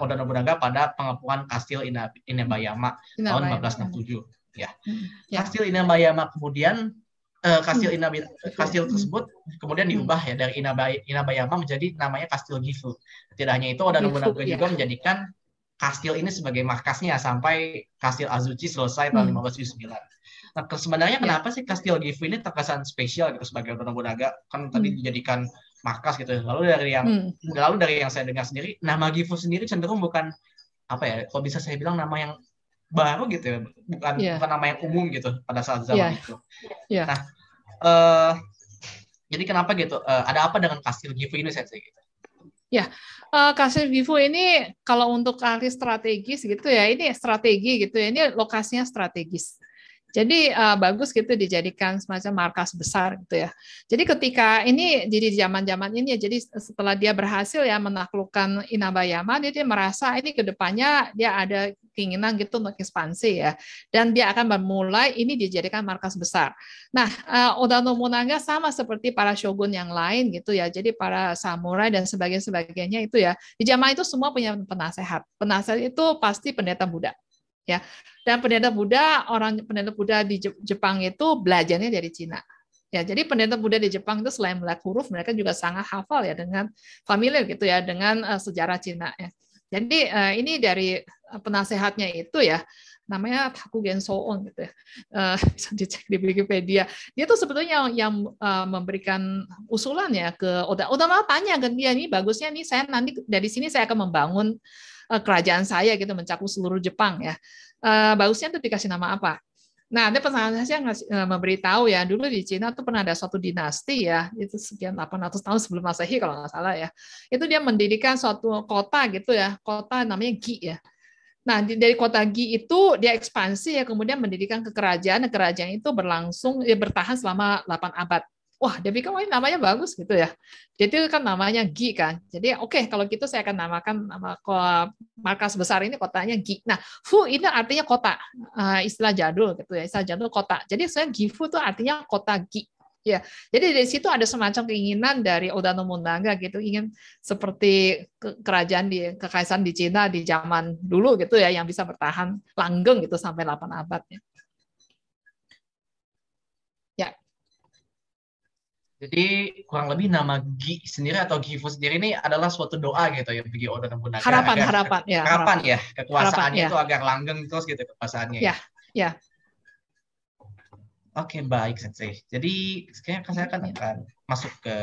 Oda Nobunaga pada pengepungan Kastil Inabayama tahun 1567. Kastil Inabayama kemudian kastil tersebut kemudian diubah ya dari Inabayama menjadi namanya Kastil Gifu. Tidak hanya itu, Oda Nobunaga juga menjadikan kastil ini sebagai markasnya sampai Kastil Azuchi selesai tahun 1579. Nah, sebenarnya kenapa sih Kastil Gifu ini terkesan spesial gitu sebagai Oda Nobunaga? Kan tadi dijadikan markas gitu. Lalu dari yang saya dengar sendiri, nama Gifu sendiri cenderung bukan kalau bisa saya bilang nama yang baru gitu ya, bukan nama yang umum gitu pada saat zaman itu. Nah, jadi kenapa gitu? Ada apa dengan Kastil Gifu ini, Sensei? Kastil Gifu ini kalau untuk ahli strategis gitu ya, ini strategi gitu ya, ini lokasinya strategis. Jadi bagus gitu dijadikan semacam markas besar gitu ya. Jadi ketika ini jadi zaman-zaman ini ya, jadi setelah dia berhasil ya menaklukkan Inabayama, dia merasa ini kedepannya dia ada keinginan gitu untuk ekspansi ya, dan dia akan memulai ini dijadikan markas besar. Nah, Oda Nobunaga sama seperti para shogun yang lain gitu ya, jadi para samurai dan sebagainya itu ya, di zaman itu semua punya penasehat. Penasehat itu pasti pendeta Buddha. Ya, dan pendeta Buddha di Jepang itu belajarnya dari Cina. Ya, jadi pendeta Buddha di Jepang itu selain melek huruf, mereka juga sangat hafal ya dengan familiar gitu ya dengan sejarah Cina ya. Jadi ini dari penasehatnya itu ya, namanya Takugen Soon gitu ya. Bisa dicek di Wikipedia. Dia tuh sebetulnya yang memberikan usulan ya ke Oda. Oda malah tanya ke dia, nih bagusnya nih saya nanti dari sini saya akan membangun kerajaan saya gitu, mencakup seluruh Jepang ya. Bagusnya itu dikasih nama apa? Nah, ada penasehat yang memberitahu ya, dulu di Cina tuh pernah ada suatu dinasti ya, itu sekian 800 tahun sebelum Masehi kalau nggak salah ya. Itu dia mendirikan suatu kota gitu ya, kota namanya Gi ya. Nah, dari kota Gi itu dia ekspansi ya, kemudian mendirikan kerajaan itu berlangsung ya, bertahan selama 8 abad. Wah, dia pikir ini namanya bagus gitu ya. Jadi kan namanya Gi kan. Jadi oke, kalau gitu saya akan namakan nama markas besar ini kotanya Gi. Nah, Fu ini artinya kota, istilah jadul gitu ya, istilah jadul kota. Jadi saya Gifu itu artinya kota Gi. Ya, jadi dari situ ada semacam keinginan dari Oda Nobunaga gitu, ingin seperti kekaisaran di Cina di zaman dulu gitu ya, yang bisa bertahan langgeng gitu sampai 8 abad ya. Jadi kurang lebih nama Gi sendiri atau Gifu sendiri ini adalah suatu doa gitu ya bagi Oda Nobunaga. Harapan ya, kekuasaannya itu agar langgeng terus gitu kekuasaannya. Ya. Oke, baik Sensei. Jadi kayaknya saya akan masuk ke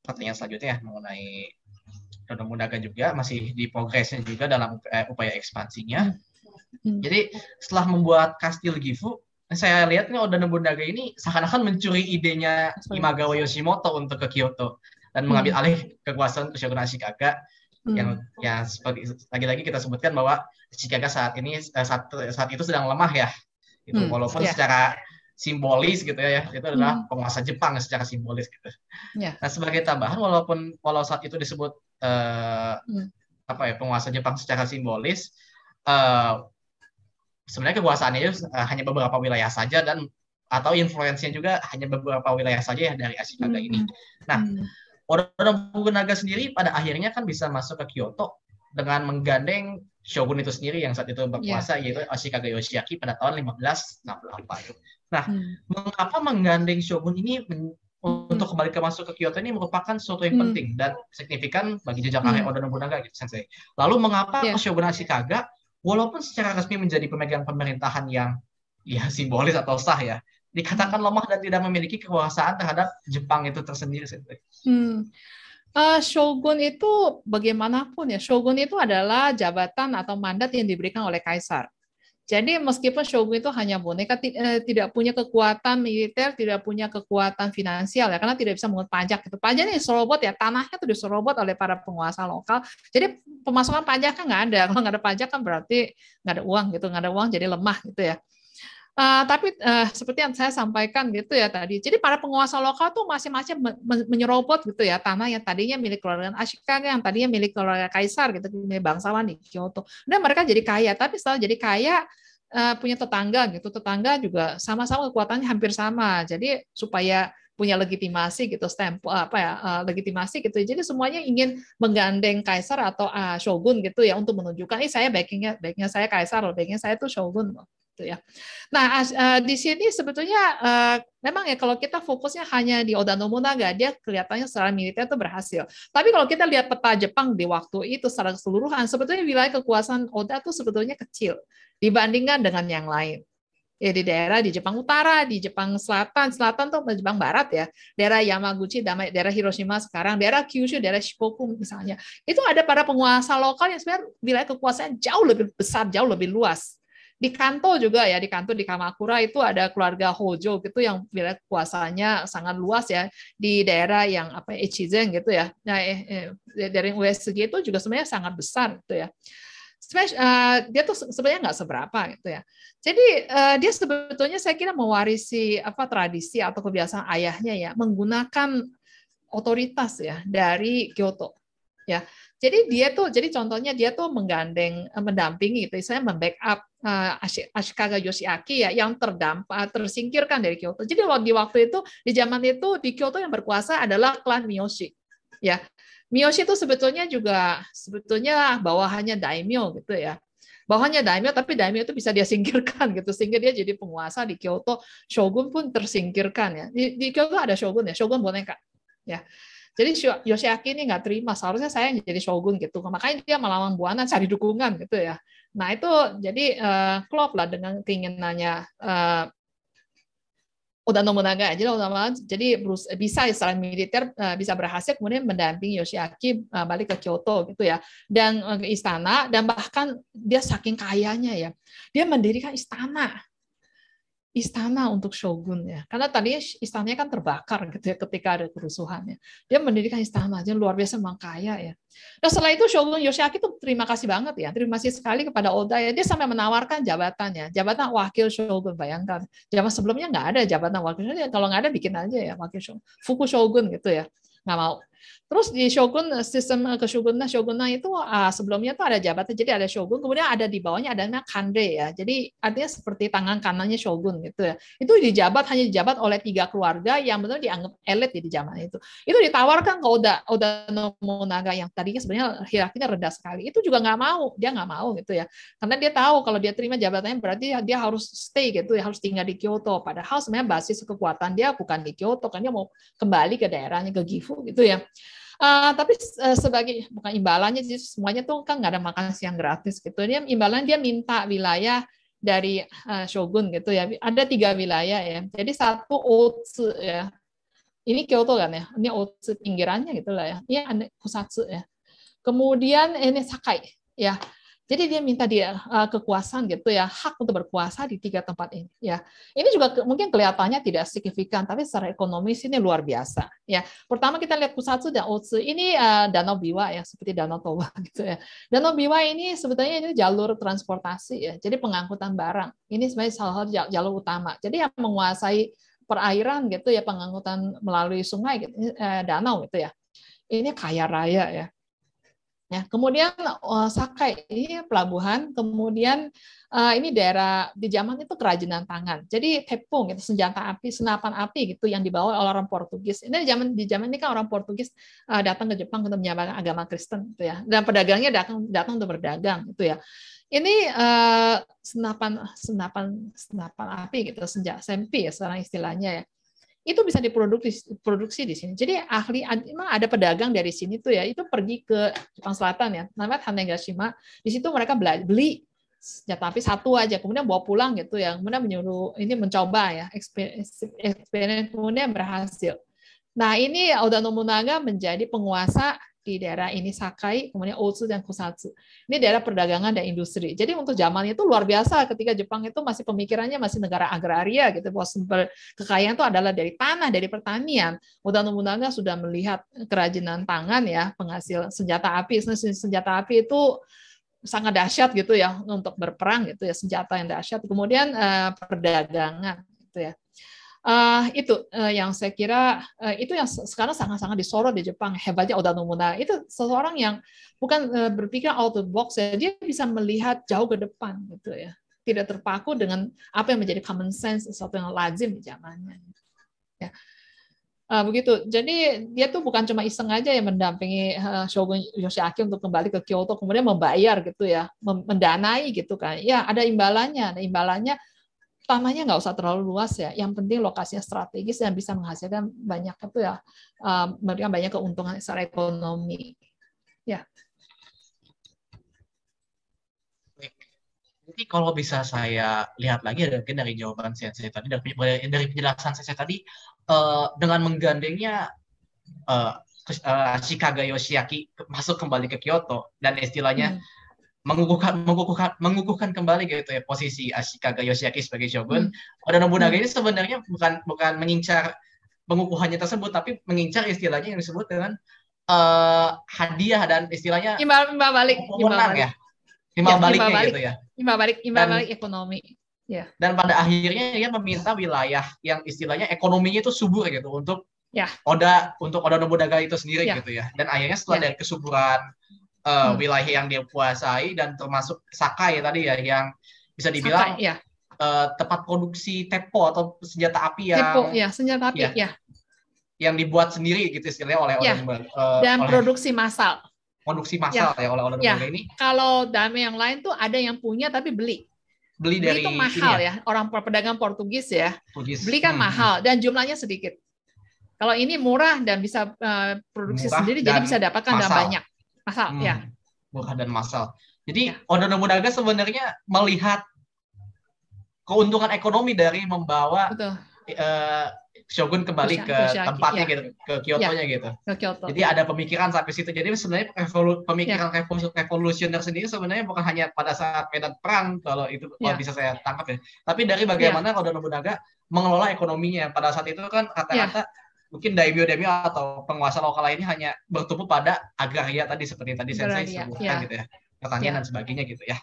pertanyaan selanjutnya ya, mengenai Oda Nobunaga juga masih di progresnya juga dalam upaya ekspansinya. Jadi setelah membuat Kastil Gifu, saya lihat nih Oda Nobunaga ini seakan-akan mencuri idenya Imagawa Yoshimoto untuk ke Kyoto dan mengambil alih kekuasaan Shogun Ashikaga yang ya seperti lagi-lagi kita sebutkan bahwa Ashikaga saat itu sedang lemah ya. Itu walaupun secara simbolis gitu ya, itu adalah penguasa Jepang secara simbolis gitu. Nah, sebagai tambahan walau saat itu disebut penguasa Jepang secara simbolis, sebenarnya kekuasaannya itu hanya beberapa wilayah saja dan atau influence-nya juga hanya beberapa wilayah saja ya dari Ashikaga ini. Nah, Oda Nobunaga sendiri pada akhirnya kan bisa masuk ke Kyoto dengan menggandeng shogun itu sendiri yang saat itu berkuasa, yaitu Ashikaga Yoshiaki pada tahun 1568. Nah, mengapa menggandeng shogun ini untuk kembali masuk ke Kyoto ini merupakan sesuatu yang penting dan signifikan bagi jejak karir Oda Nobunaga gitu, Sensei. Lalu mengapa Shogun Ashikaga walaupun secara resmi menjadi pemegang pemerintahan yang ya simbolis atau sah ya, dikatakan lemah dan tidak memiliki kekuasaan terhadap Jepang itu tersendiri, Sensei? Shogun itu bagaimanapun ya, shogun itu adalah jabatan atau mandat yang diberikan oleh kaisar. Jadi meskipun shogun itu hanya boneka, tidak punya kekuatan militer, tidak punya kekuatan finansial ya, karena tidak bisa mengut pajak. Itu pajaknya diserobot ya, tanahnya itu diserobot oleh para penguasa lokal. Jadi pemasukan pajak kan nggak ada. Kalau nggak ada pajak kan berarti nggak ada uang gitu, nggak ada uang jadi lemah gitu ya. Tapi seperti yang saya sampaikan gitu ya tadi, jadi para penguasa lokal tuh masing-masing menyerobot gitu ya tanah yang tadinya milik keluarga Ashikaga, yang tadinya milik keluarga kaisar gitu, milik bangsawan di Kyoto. Dan mereka jadi kaya, tapi setelah jadi kaya punya tetangga gitu, tetangga juga sama-sama kekuatannya hampir sama. Jadi supaya punya legitimasi gitu, stempel legitimasi gitu. Jadi semuanya ingin menggandeng kaisar atau shogun gitu ya untuk menunjukkan, saya backingnya saya kaisar loh, backingnya saya tuh shogun loh. Gitu ya. Nah, di sini sebetulnya memang ya kalau kita fokusnya hanya di Oda Nobunaga, dia kelihatannya secara militer itu berhasil. Tapi kalau kita lihat peta Jepang di waktu itu secara keseluruhan, sebetulnya wilayah kekuasaan Oda itu sebetulnya kecil dibandingkan dengan yang lain. Ya, di daerah di Jepang Utara, di Jepang Selatan tuh Jepang Barat ya, daerah Yamaguchi, daerah Hiroshima sekarang, daerah Kyushu, daerah Shikoku misalnya, itu ada para penguasa lokal yang sebenarnya wilayah kekuasaan jauh lebih besar, jauh lebih luas. Di Kanto juga ya, di Kanto di Kamakura itu ada keluarga Hojo gitu yang wilayah kekuasaannya sangat luas ya, di daerah yang Echizen gitu ya. Nah, dari USG itu juga sebenarnya sangat besar gitu ya. Dia tuh sebenarnya nggak seberapa gitu ya. Jadi dia sebetulnya saya kira mewarisi tradisi atau kebiasaan ayahnya ya, menggunakan otoritas ya dari Kyoto. Ya, jadi contohnya dia tuh mendampingi gitu, saya membackup Ashikaga Yoshiaki ya yang tersingkirkan dari Kyoto. Jadi di waktu itu di zaman itu di Kyoto yang berkuasa adalah klan Miyoshi. Ya, Miyoshi itu sebetulnya bawahannya daimyo gitu ya. Bawahannya daimyo, tapi daimyo itu bisa dia singkirkan gitu sehingga dia jadi penguasa di Kyoto. Shogun pun tersingkirkan ya. Di Kyoto ada shogun ya, shogun boneka. Ya. Jadi Yoshiaki ini nggak terima, seharusnya saya yang jadi shogun gitu. Makanya dia melawan Buana cari dukungan gitu ya. Nah itu jadi klop lah dengan keinginannya Oda Nobunaga. Jadi bisa secara militer bisa berhasil kemudian mendampingi Yoshiaki balik ke Kyoto gitu ya. Dan ke istana, dan bahkan dia saking kayanya ya. Dia mendirikan istana untuk shogun ya, karena tadi istananya kan terbakar gitu ya ketika ada kerusuhannya. Dia mendirikan istana aja luar biasa, memang kaya ya. Nah setelah itu Shogun Yoshiaki tuh terima kasih banget ya, terima kasih sekali kepada Oda ya. Dia sampai menawarkan jabatan wakil shogun. Bayangkan zaman sebelumnya nggak ada jabatan wakil shogun, kalau nggak ada bikin aja ya wakil shogun, fuku shogun gitu ya, nggak mau. Terus di shogun, sistem shogunan itu sebelumnya tuh ada jabatan, jadi ada shogun, kemudian ada di bawahnya ada namanya kande ya. Jadi artinya seperti tangan kanannya shogun gitu ya. Itu hanya dijabat oleh 3 keluarga yang benar dianggap elit di zaman itu. Itu ditawarkan ke Oda Nobunaga yang tadinya sebenarnya hierarkinya rendah sekali. Itu juga nggak mau, dia nggak mau gitu ya. Karena dia tahu kalau dia terima jabatannya berarti dia harus stay gitu ya, harus tinggal di Kyoto. Padahal sebenarnya basis kekuatan dia bukan di Kyoto, kan dia mau kembali ke daerahnya, ke Gifu gitu ya. Tapi sebagai bukan imbalannya, jadi semuanya tuh kan nggak ada makan siang gratis gitu. Dia imbalan, dia minta wilayah dari shogun gitu ya. Ada 3 wilayah ya. Jadi satu Otsu ya. Ini Kyoto kan ya. Ini Otsu pinggirannya gitu lah ya. Ini Kusatsu ya. Kemudian ini Sakai ya. Jadi dia minta dia kekuasaan gitu ya, hak untuk berkuasa di 3 tempat ini ya. Ini juga mungkin kelihatannya tidak signifikan, tapi secara ekonomis ini luar biasa ya. Pertama kita lihat Kusatsu dan Otsu, ini Danau Biwa ya, seperti Danau Toba gitu ya. Danau Biwa ini sebetulnya ini jalur transportasi ya, jadi pengangkutan barang. Ini sebenarnya salah satu jalur utama. Jadi yang menguasai perairan gitu ya, pengangkutan melalui sungai gitu, danau gitu ya. Ini kaya raya ya. Ya, kemudian Sakai ini pelabuhan, kemudian ini daerah di zaman itu kerajinan tangan. Jadi tepung itu senjata api, senapan api gitu yang dibawa oleh orang Portugis. Ini di zaman ini kan orang Portugis datang ke Jepang untuk menyebarkan agama Kristen gitu ya. Dan pedagangnya datang untuk berdagang gitu ya. Ini senapan api gitu, senjata sempi ya sekarang istilahnya ya. Itu bisa diproduksi di sini. Jadi memang ada pedagang dari sini tuh ya, itu pergi ke Jepang Selatan ya, namanya Tanegashima. Di situ mereka beli senjata api satu aja, kemudian bawa pulang gitu ya, kemudian menyuruh ini mencoba ya, eksperimen kemudian berhasil. Nah ini Oda Nobunaga menjadi penguasa di daerah ini Sakai, kemudian Otsu dan Kusatsu. Ini daerah perdagangan dan industri. Jadi untuk zamannya itu luar biasa ketika Jepang itu masih pemikirannya masih negara agraria gitu, bahwa sumber kekayaan itu adalah dari tanah, dari pertanian. Oda Nobunaga sudah melihat kerajinan tangan ya, penghasil senjata api. Senjata api itu sangat dahsyat gitu ya untuk berperang gitu ya, senjata yang dahsyat. Kemudian perdagangan gitu ya. Itu yang saya kira itu yang sekarang sangat-sangat disorot di Jepang, hebatnya Oda Nobunaga. Itu seseorang yang bukan berpikir out of the box ya, dia bisa melihat jauh ke depan gitu ya, tidak terpaku dengan apa yang menjadi common sense, sesuatu yang lazim di zamannya. Ya. Begitu. Jadi dia tuh bukan cuma iseng aja yang mendampingi Shogun Yoshiaki untuk kembali ke Kyoto, kemudian membayar gitu ya, mendanai gitu kan. Ya ada imbalannya. Ada imbalannya. Tanahnya nggak usah terlalu luas ya, yang penting lokasinya strategis dan bisa menghasilkan banyak itu ya, memberikan banyak keuntungan secara ekonomi. Ya. Jadi kalau bisa saya lihat lagi mungkin dari jawaban Sensei tadi, dari penjelasan Sensei tadi, dengan menggandengnya Ashikaga Yoshiaki masuk kembali ke Kyoto dan istilahnya mengukuhkan kembali gitu ya posisi Ashikaga Yoshiaki sebagai shogun. Oda Nobunaga ini sebenarnya bukan mengincar pengukuhannya tersebut, tapi mengincar istilahnya yang disebut dengan hadiah dan istilahnya imbal balik, imbal baliknya gitu ya. Imbal balik ekonomi. Ya. Dan pada akhirnya dia meminta wilayah yang istilahnya ekonominya itu subur gitu untuk Oda Nobunaga itu sendiri gitu ya. Dan akhirnya setelah dari kesuburan wilayah yang dia kuasai dan termasuk Sakai tadi ya, yang bisa dibilang tempat produksi teppo atau senjata api yang dibuat sendiri gitu istilahnya oleh dan produksi massal. Ya oleh Nobunaga ini. Kalau dame yang lain tuh ada yang punya tapi beli dari itu mahal ya. Orang pedagang Portugis ya. Beli kan mahal dan jumlahnya sedikit. Kalau ini murah dan bisa produksi sendiri, jadi bisa dapatkan dalam banyak. Massal, murah dan massal. Jadi Oda Nobunaga sebenarnya melihat keuntungan ekonomi dari membawa Shogun kembali ke tempatnya gitu, ke Kyoto-nya gitu. Jadi ada pemikiran sampai situ. Jadi sebenarnya pemikiran revolusioner sendiri sebenarnya bukan hanya pada saat medan perang, kalau itu kalau bisa saya tangkap ya. Tapi dari bagaimana Oda Nobunaga mengelola ekonominya. Pada saat itu kan kata-kata mungkin daimyo atau penguasa lokal lainnya hanya bertumpu pada agraria tadi, seperti tadi Sensei sebutkan gitu ya, pertanian dan sebagainya gitu ya.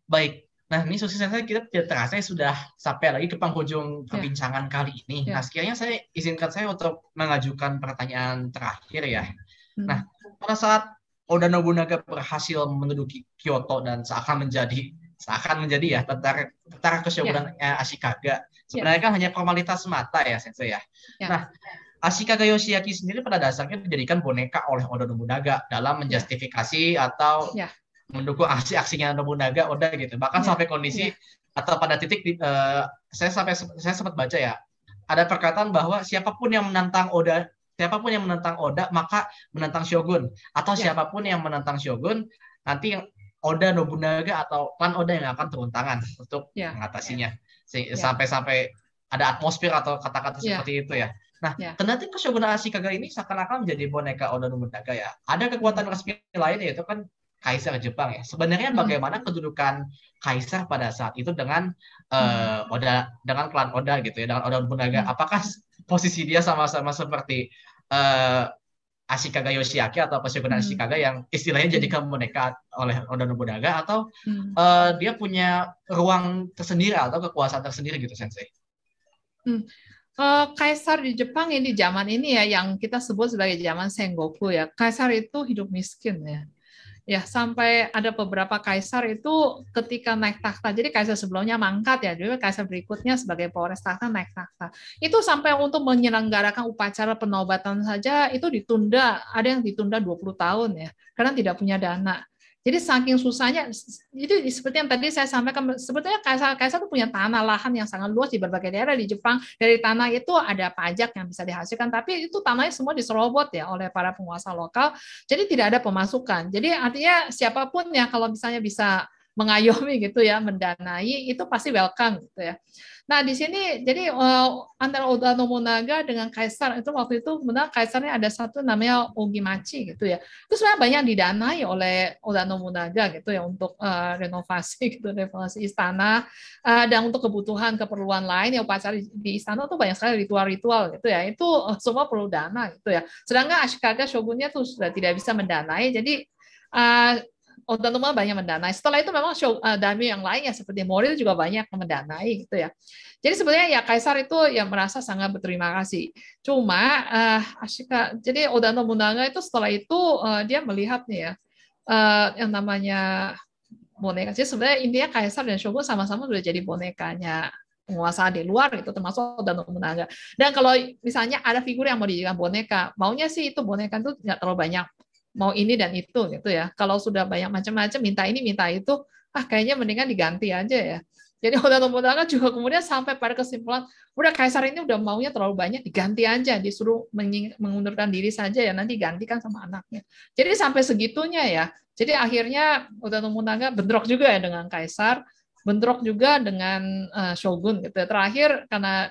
Baik, nah ini Sensei kita tidak terasa sudah sampai lagi ke penghujung perbincangan kali ini. Nah sekiranya izinkan saya untuk mengajukan pertanyaan terakhir ya. Nah pada saat Oda Nobunaga berhasil menduduki Kyoto dan seakan menjadi ya tentara keshogunan Ashikaga. Sebenarnya kan hanya formalitas semata ya Sensei ya. Nah, Ashikaga Yoshiaki sendiri pada dasarnya dijadikan boneka oleh Oda Nobunaga dalam menjustifikasi atau mendukung aksi-aksinya Nobunaga Oda gitu. Bahkan sampai kondisi atau pada titik saya sempat baca ya, ada perkataan bahwa siapapun yang menantang Oda maka menantang Shogun, atau siapapun yang menantang Shogun nanti Oda Nobunaga atau klan Oda yang akan turun tangan untuk mengatasinya. Sampai ada atmosfer atau kata-kata seperti itu ya. Nah, ternyata Shogun Ashikaga ini seakan-akan menjadi boneka Oda Nobunaga ya. Ada kekuatan resmi lain yaitu kan Kaisar Jepang ya. Sebenarnya bagaimana kedudukan Kaisar pada saat itu dengan dengan klan Oda gitu ya, dengan Oda Nobunaga? Apakah posisi dia sama-sama seperti Ashikaga Yoshiaki atau Shogun Ashikaga yang istilahnya jadikan boneka oleh Oda Nobunaga, atau dia punya ruang tersendiri atau kekuasaan tersendiri gitu Sensei? Kaisar di Jepang ini zaman ini ya yang kita sebut sebagai zaman Sengoku ya. Kaisar itu hidup miskin ya. Ya, sampai ada beberapa kaisar itu ketika naik takhta. Jadi kaisar sebelumnya mangkat ya, juga kaisar berikutnya sebagai pewaris takhta naik takhta. Itu sampai untuk menyelenggarakan upacara penobatan saja itu ditunda, ada yang ditunda 20 tahun ya, karena tidak punya dana. Jadi saking susahnya, itu seperti yang tadi saya sampaikan, sebetulnya kaisar itu punya tanah lahan yang sangat luas di berbagai daerah di Jepang. Dari tanah itu ada pajak yang bisa dihasilkan, tapi itu tanahnya semua diserobot ya oleh para penguasa lokal. Jadi tidak ada pemasukan. Jadi artinya siapapun ya kalau misalnya bisa mengayomi gitu ya, mendanai itu pasti welcome gitu ya. Nah di sini jadi antara Oda Nobunaga dengan kaisar itu waktu itu benar kaisarnya ada satu namanya Ogimachi gitu ya. Itu sebenarnya banyak didanai oleh Oda Nobunaga gitu ya untuk renovasi gitu, renovasi istana dan untuk kebutuhan keperluan lain ya upacara di istana tuh banyak sekali ritual-ritual gitu ya. Itu semua perlu dana gitu ya. Sedangkan Ashikaga shogunnya tuh sudah tidak bisa mendanai. Jadi Oda Nobunaga banyak mendanai. Setelah itu memang daimyo yang lainnya seperti Mori juga banyak mendanai gitu ya. Jadi sebenarnya ya kaisar itu ya merasa sangat berterima kasih. Cuma jadi Oda Nobunaga itu setelah itu dia melihat nih ya yang namanya boneka. Jadi sebenarnya intinya kaisar dan shogun sama-sama sudah jadi bonekanya penguasa di luar itu termasuk Oda Nobunaga. Dan kalau misalnya ada figur yang mau dijadikan boneka, maunya sih itu boneka itu nggak terlalu banyak, mau ini dan itu gitu ya. Kalau sudah banyak macam-macam, minta ini minta itu, kayaknya mendingan diganti aja ya. Jadi Oda Nobunaga juga kemudian sampai pada kesimpulan, udah kaisar ini udah maunya terlalu banyak, diganti aja, disuruh mengundurkan diri saja ya, nanti gantikan sama anaknya. Jadi sampai segitunya ya. Jadi akhirnya Oda Nobunaga bentrok juga ya dengan kaisar, bentrok juga dengan shogun gitu. Terakhir karena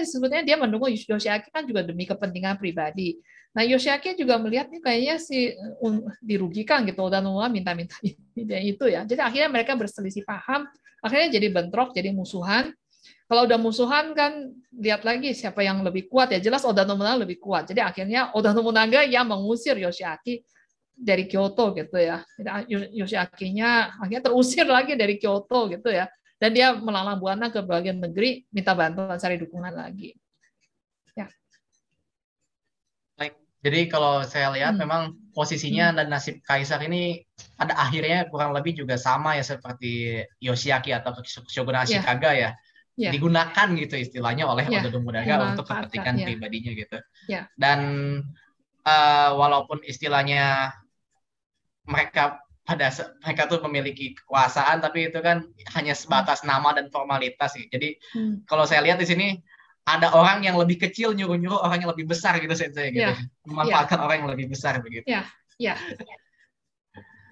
sebetulnya dia mendukung Yoshiaki kan juga demi kepentingan pribadi. Nah Yoshiaki juga melihat nih kayaknya si dirugikan gitu, Oda Nobunaga minta-minta ini dan itu ya. Jadi akhirnya mereka berselisih paham, akhirnya jadi bentrok, jadi musuhan. Kalau udah musuhan kan lihat lagi siapa yang lebih kuat ya. Jelas Oda Nobunaga lebih kuat. Jadi akhirnya Oda Nobunaga yang mengusir Yoshiaki dari Kyoto gitu ya. Yoshiaki-nya akhirnya terusir lagi dari Kyoto gitu ya. Dan dia melalang buana ke bagian negeri minta bantuan cari dukungan lagi. Ya. Baik. Jadi kalau saya lihat memang posisinya dan nasib kaisar ini pada akhirnya kurang lebih juga sama ya seperti Yoshiaki atau Shogun Ashikaga ya. Digunakan gitu istilahnya oleh Oda Nobunaga untuk kepentingan pribadinya gitu. Dan walaupun istilahnya mereka tuh memiliki kekuasaan, tapi itu kan hanya sebatas nama dan formalitas sih. Jadi kalau saya lihat di sini ada orang yang lebih kecil nyuruh-nyuruh orang yang lebih besar gitu Sensei gitu. Memanfaatkan orang yang lebih besar begitu. Ya.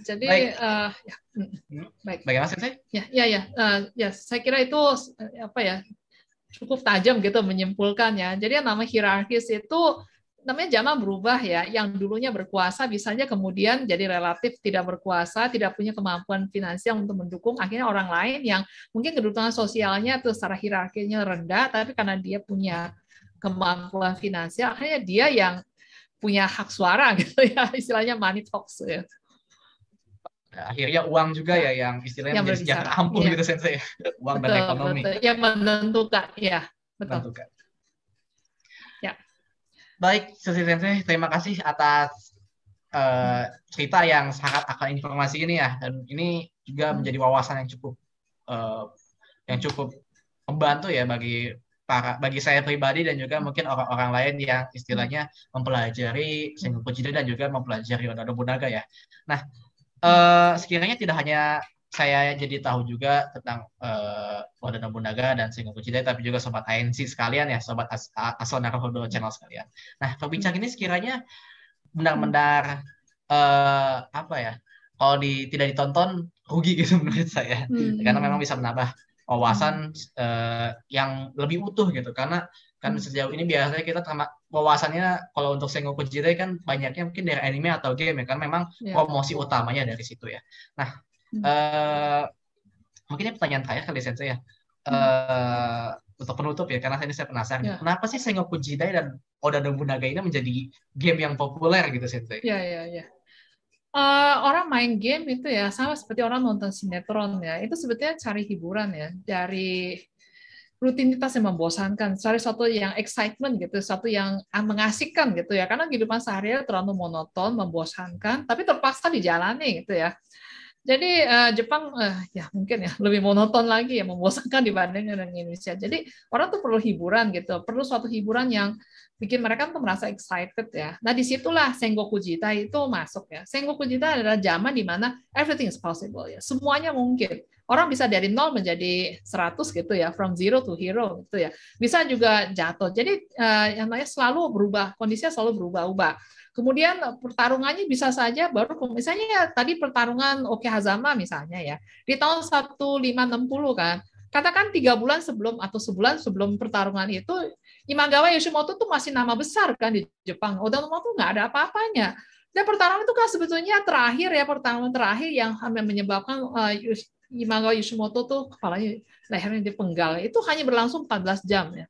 Jadi baik. Baik. Bagaimana Sensei? Ya, saya kira itu cukup tajam gitu menyimpulkan ya. Jadi yang namanya hierarkis itu namanya zaman berubah ya, yang dulunya berkuasa misalnya kemudian jadi relatif tidak berkuasa, tidak punya kemampuan finansial untuk mendukung, akhirnya orang lain yang mungkin kedudukan sosialnya atau secara hierarkinya rendah, tapi karena dia punya kemampuan finansial, akhirnya dia yang punya hak suara gitu ya, istilahnya money talks ya. Akhirnya uang juga ya yang istilahnya menjadi senjata ampuh gitu Sensei. Uang dan ekonomi. Betul. Yang menentukan, ya betul. Baik, Sensei, terima kasih atas cerita yang sangat akan informasi ini ya, dan ini juga menjadi wawasan yang cukup membantu ya bagi saya pribadi dan juga mungkin orang-orang lain yang istilahnya mempelajari Sengoku Jidai dan juga mempelajari Oda Nobunaga ya. Nah, sekiranya tidak hanya saya jadi tahu juga tentang Oda Nobunaga dan Sengoku Jidai, tapi juga sobat ANC sekalian ya, sobat Aso Naruhodo channel sekalian. Nah, perbincangan ini sekiranya benar-benar kalau tidak ditonton rugi gitu menurut saya, karena memang bisa menambah wawasan yang lebih utuh gitu, karena kan sejauh ini biasanya kita wawasannya kalau untuk Sengoku Jidai kan banyaknya mungkin dari anime atau game ya, kan memang promosi utamanya dari situ ya. Nah, mungkin ini pertanyaan terakhir kali Sensei ya, untuk penutup ya, karena saya penasaran kenapa sih Sengoku Jidai dan Oda Nobunaga ini menjadi game yang populer gitu Sensei? Orang main game itu ya sama seperti orang nonton sinetron ya, itu sebetulnya cari hiburan ya, dari rutinitas yang membosankan, cari sesuatu yang excitement gitu, sesuatu yang mengasihkan gitu ya. Karena kehidupan sehari-hari terlalu monoton, membosankan, tapi terpaksa dijalani gitu ya. Jadi Jepang ya mungkin ya lebih monoton lagi ya, membosankan dibandingkan dengan Indonesia. Jadi orang tuh perlu hiburan gitu, perlu suatu hiburan yang bikin mereka tuh merasa excited ya. Nah disitulah Sengoku Jitai itu masuk ya. Sengoku Jitai adalah zaman di mana everything is possible ya, semuanya mungkin. Orang bisa dari 0 menjadi 100 gitu ya, from zero to hero gitu ya. Bisa juga jatuh. Jadi yang namanya selalu berubah, kondisinya selalu berubah-ubah. Kemudian pertarungannya bisa saja baru misalnya ya, tadi pertarungan Okehazama misalnya ya di tahun 1560 kan, katakan 3 bulan sebelum atau sebulan sebelum pertarungan itu Imagawa Yoshimoto tuh masih nama besar kan di Jepang. Oda Nobunaga tuh nggak ada apa-apanya. Dan pertarungan itu kan sebetulnya terakhir ya, pertarungan terakhir yang menyebabkan Imagawa Yoshimoto tuh kepalanya lehernya dipenggal itu hanya berlangsung 14 jam ya.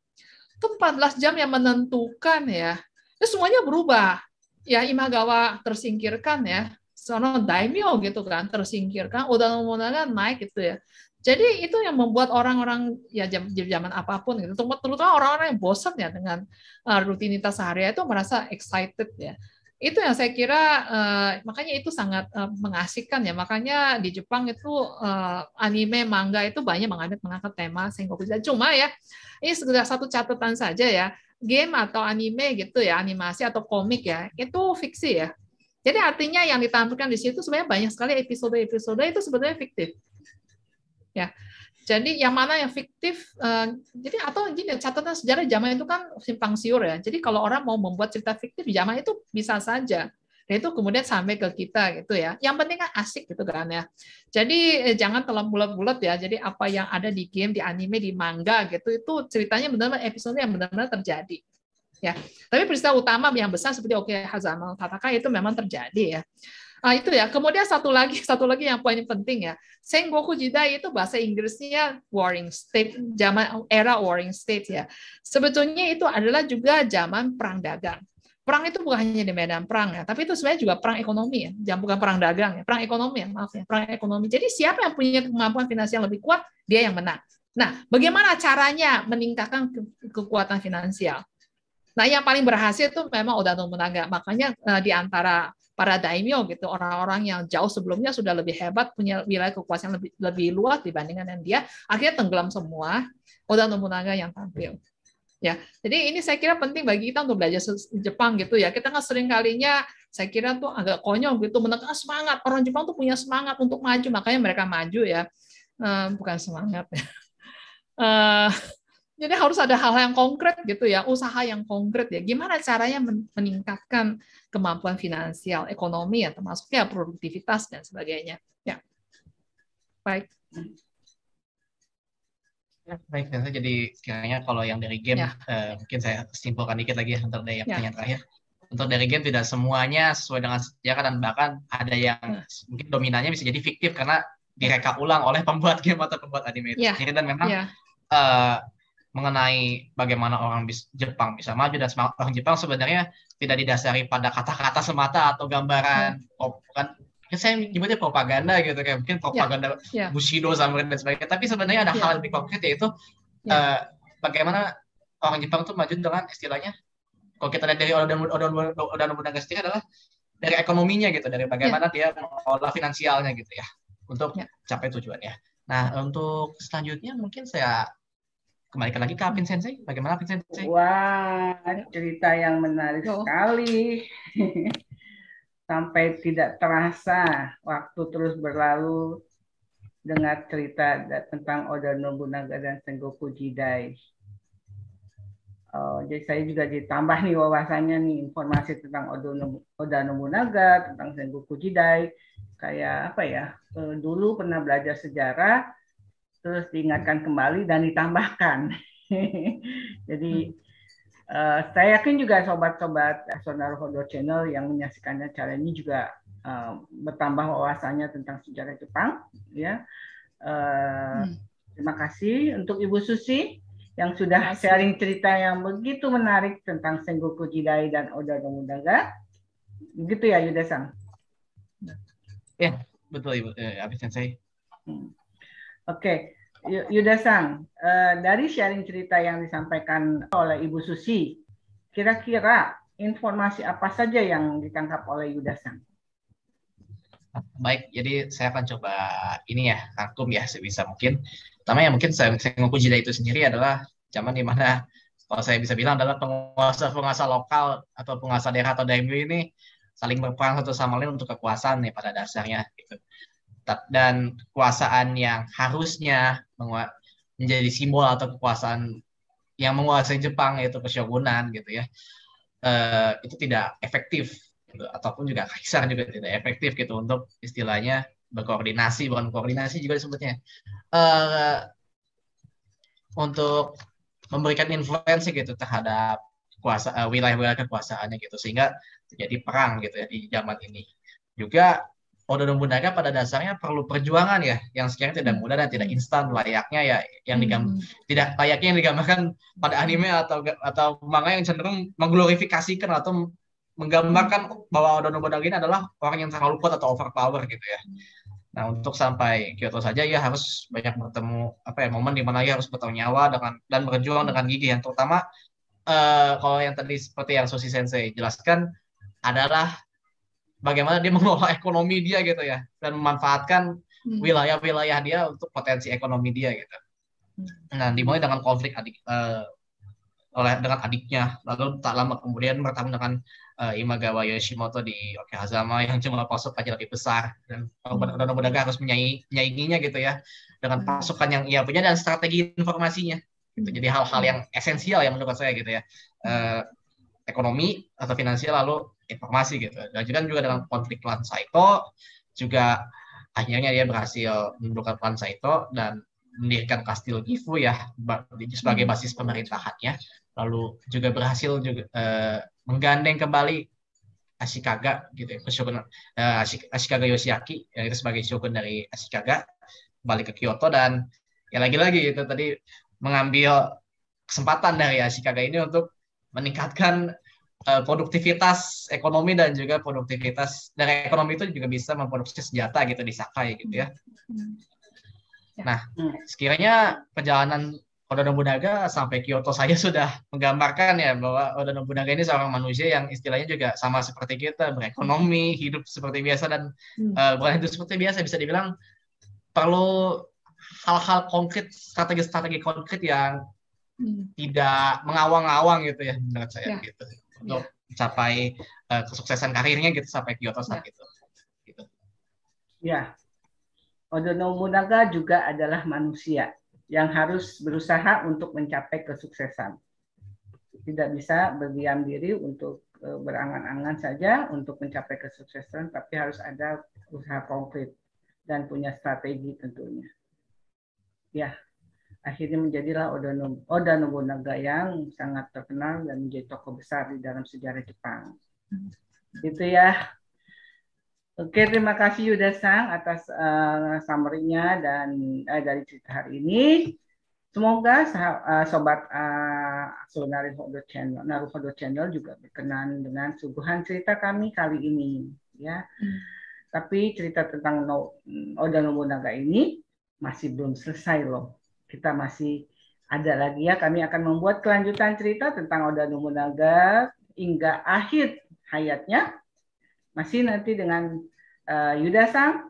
Itu 14 jam yang menentukan ya. Itu semuanya berubah. Ya Imagawa tersingkirkan ya, sono daimyo gitu kan tersingkirkan, Oda Nobunaga naik gitu ya. Jadi itu yang membuat orang-orang ya zaman apapun gitu, terutama orang-orang yang bosan ya dengan rutinitas sehari itu merasa excited ya. Itu yang saya kira makanya itu sangat mengasihkan ya. Makanya di Jepang itu anime manga itu banyak mengangkat tema Sengoku Jitai. Cuma ya ini sekedar satu catatan saja ya. Game atau anime gitu ya, animasi atau komik ya, itu fiksi ya. Jadi artinya yang ditampilkan di situ sebenarnya banyak sekali episode-episode itu sebenarnya fiktif. Ya. Jadi yang mana yang fiktif, jadi atau gini, catatan sejarah zaman itu kan simpang siur ya. Jadi kalau orang mau membuat cerita fiktif di zaman itu bisa saja. Dan itu kemudian sampai ke kita gitu ya. Yang penting kan asik gitu kan ya. Jadi jangan terlalu bulat-bulat ya. Jadi apa yang ada di game, di anime, di manga gitu itu ceritanya benar-benar episode yang benar-benar terjadi. Ya. Tapi peristiwa utama yang besar seperti Okehazama Tataka itu memang terjadi ya. Itu ya. Kemudian satu lagi yang paling penting ya. Sengoku Jidai itu bahasa Inggrisnya warring state, zaman era warring state ya. Sebetulnya itu adalah juga zaman perang dagang. Perang itu bukan hanya di medan perang ya, tapi itu sebenarnya juga perang ekonomi ya. Jangan bukan perang dagang ya, perang ekonomi ya, maaf ya, perang ekonomi. Jadi siapa yang punya kemampuan finansial lebih kuat, dia yang menang. Nah, bagaimana caranya meningkatkan kekuatan finansial? Nah, yang paling berhasil itu memang Oda Nobunaga. Makanya di antara para daimyo gitu, orang-orang yang jauh sebelumnya sudah lebih hebat, punya wilayah kekuasaan lebih luas dibandingkan dengan dia, akhirnya tenggelam semua. Oda Nobunaga yang tampil. Ya, jadi ini saya kira penting bagi kita untuk belajar Jepang gitu ya. Kita kan sering kalinya saya kira tuh agak konyol gitu, menekan semangat. Orang Jepang tuh punya semangat untuk maju, makanya mereka maju ya. Bukan semangat ya. Jadi harus ada hal yang konkret gitu ya, usaha yang konkret ya. Gimana caranya meningkatkan kemampuan finansial, ekonomi ya, termasuknya produktivitas dan sebagainya. Ya, baik. Baik, dan jadi sekiranya kalau yang dari game, mungkin saya simpulkan dikit lagi ya, untuk dari yang pertanyaan terakhir. Untuk dari game tidak semuanya sesuai dengan sejarah, dan bahkan ada yang mungkin dominannya bisa jadi fiktif karena direka ulang oleh pembuat game atau pembuat anime itu sendiri. Dan memang mengenai bagaimana orang Jepang bisa maju dan semangat orang Jepang sebenarnya tidak didasari pada kata-kata semata atau gambaran, kan? Saya nyebutnya propaganda gitu, kayak mungkin propaganda Bushido sama dan sebagainya. Tapi sebenarnya ada hal lebih konkret, yaitu bagaimana orang Jepang tuh maju dengan istilahnya, kalau kita lihat dari Oda Nobunaga sendiri adalah dari ekonominya gitu, dari bagaimana dia mengelola finansialnya gitu ya untuk capai tujuannya. Nah, untuk selanjutnya mungkin saya kembalikan lagi ke Apin Sensei. Bagaimana Apin Sensei? Wah, cerita yang menarik sekali. Sampai tidak terasa waktu terus berlalu dengar cerita tentang Oda Nobunaga dan Sengoku Jidai. Jadi saya juga ditambah nih wawasannya nih, informasi tentang Oda Nobunaga, tentang Sengoku Jidai. Kayak apa ya, dulu pernah belajar sejarah, terus diingatkan kembali dan ditambahkan. Jadi saya yakin juga sobat-sobat Sonarohodo Channel yang menyaksikan acara ini juga bertambah wawasannya tentang sejarah Jepang. Ya, terima kasih untuk Ibu Susi yang sudah sharing cerita yang begitu menarik tentang Sengoku Jidai dan Oda Nobunaga. Begitu ya, Yuda-san? Ya, betul Ibu Apin Sensei. Oke. Yuda-san, dari sharing cerita yang disampaikan oleh Ibu Susi, kira-kira informasi apa saja yang ditangkap oleh Yuda-san? Baik, jadi saya akan coba ini ya, rangkum ya sebisa mungkin. Pertama ya mungkin Sengoku Jida itu sendiri adalah zaman di mana kalau saya bisa bilang adalah penguasa-penguasa lokal atau penguasa daerah atau daimyo ini saling berperang satu sama lain untuk kekuasaan nih pada dasarnya gitu. Dan kekuasaan yang harusnya menjadi simbol atau kekuasaan yang menguasai Jepang yaitu keshogunan gitu ya, itu tidak efektif gitu. Ataupun juga kaisar juga tidak efektif gitu untuk istilahnya berkoordinasi, bukan koordinasi juga disebutnya, untuk memberikan influensi gitu terhadap wilayah-wilayah kekuasaannya gitu, sehingga terjadi perang gitu ya di zaman ini. Juga Oda Nobunaga pada dasarnya perlu perjuangan ya, yang sekarang tidak mudah dan tidak instan layaknya ya, tidak layaknya yang digambarkan pada anime atau manga yang cenderung mengglorifikasikan atau menggambarkan bahwa Oda Nobunaga ini adalah orang yang terlalu kuat atau overpower gitu ya. Nah, untuk sampai Kyoto saja ya harus banyak bertemu momen di mana ya harus bertaruh nyawa dan berjuang dengan gigih, yang terutama kalau yang tadi seperti yang Susi Sensei jelaskan adalah bagaimana dia mengelola ekonomi dia gitu ya, dan memanfaatkan wilayah-wilayah dia untuk potensi ekonomi dia gitu. Nah, dimulai dengan konflik dengan adiknya, lalu tak lama kemudian bertemu dengan Imagawa Yoshimoto di Okehazama yang jumlah pasukannya lebih besar, dan Oda Nobunaga harus menyainginya gitu ya dengan pasukan yang ia punya dan strategi informasinya gitu. Jadi hal-hal yang esensial yang menurut saya gitu ya, ekonomi atau finansial lalu informasi gitu. Dan juga dengan konflik klan Saito, juga akhirnya dia berhasil menundukkan klan Saito dan mendirikan kastil Gifu ya sebagai basis pemerintahannya. Lalu juga berhasil menggandeng kembali Ashikaga gitu ya, Ashikaga Yoshiaki yang itu sebagai shogun dari Ashikaga balik ke Kyoto, dan ya lagi-lagi itu tadi mengambil kesempatan dari Ashikaga ini untuk meningkatkan produktivitas ekonomi, dan juga produktivitas dari ekonomi itu juga bisa memproduksi senjata gitu di Sakai gitu ya. Nah, sekiranya perjalanan Oda Nobunaga sampai Kyoto saja sudah menggambarkan ya bahwa Oda Nobunaga ini seorang manusia yang istilahnya juga sama seperti kita, berekonomi, hidup seperti biasa, dan bukan hidup seperti biasa, bisa dibilang perlu hal-hal konkret, strategi-strategi konkret yang tidak mengawang-awang gitu ya menurut saya gitu, untuk mencapai kesuksesan karirnya gitu sampai Kyoto saat itu. Gitu. Ya, Oda Nobunaga juga adalah manusia yang harus berusaha untuk mencapai kesuksesan. Tidak bisa berdiam diri untuk berangan-angan saja untuk mencapai kesuksesan, tapi harus ada usaha konkret dan punya strategi tentunya. Ya, akhirnya menjadilah Oda Nobunaga yang sangat terkenal dan menjadi tokoh besar di dalam sejarah Jepang. Gitu ya. Oke, terima kasih Yuda-san atas summary-nya dan dari cerita hari ini. Semoga sobat Naruhodo Channel juga berkenan dengan suguhan cerita kami kali ini, ya. Tapi cerita tentang Oda Nobunaga ini masih belum selesai loh. Kita masih ada lagi ya. Kami akan membuat kelanjutan cerita tentang Oda Nobunaga hingga akhir hayatnya. Masih nanti dengan Yuda-san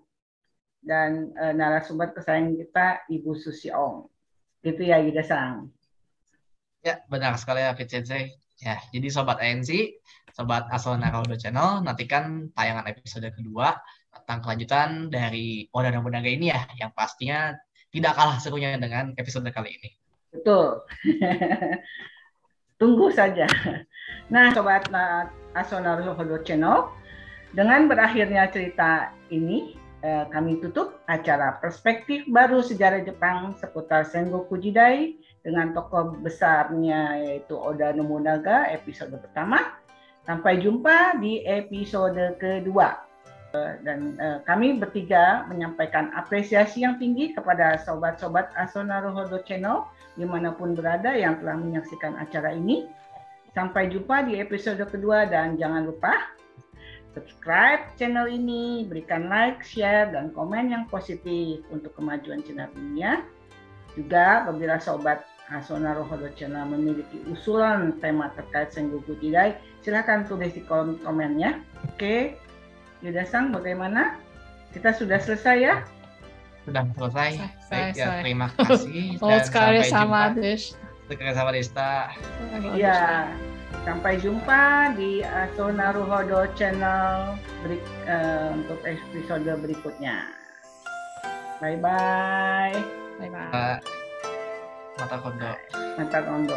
dan narasumber kesayangan kita Ibu Susi Ong. Gitu ya Yuda-san. Ya, benar sekali ya Sensei. Ya, jadi sobat ANC, sobat Asal Naruhodo Channel, nantikan tayangan episode kedua tentang kelanjutan dari Oda Nobunaga ini ya, yang pastinya tidak kalah serunya dengan episode kali ini. Betul. Tunggu saja. Nah, sobat Asal Naruhodo Channel, dengan berakhirnya cerita ini, kami tutup acara Perspektif Baru Sejarah Jepang seputar Sengoku Jidai dengan tokoh besarnya yaitu Oda Nobunaga episode pertama. Sampai jumpa di episode kedua. Dan kami bertiga menyampaikan apresiasi yang tinggi kepada sobat-sobat Asal Naruhodo Channel dimanapun berada yang telah menyaksikan acara ini. Sampai jumpa di episode kedua dan jangan lupa subscribe channel ini, berikan like, share, dan komen yang positif untuk kemajuan channel ini ya. Juga apabila sobat Asona Rohodo Channel memiliki usulan tema terkait Sengoku Jidai, silahkan tulis di kolom komennya. Oke, Yuda-san bagaimana? Kita sudah selesai ya? Sudah selesai. Baik ya, Selesai. terima kasih dan Otsukare sampai sama jumpa. desu. Otsukare sama deshita. Ya, sampai jumpa di Asona Rohodo Channel untuk episode berikutnya. Bye-bye. Bye bye. Mata kondo. Mantap, Ondo.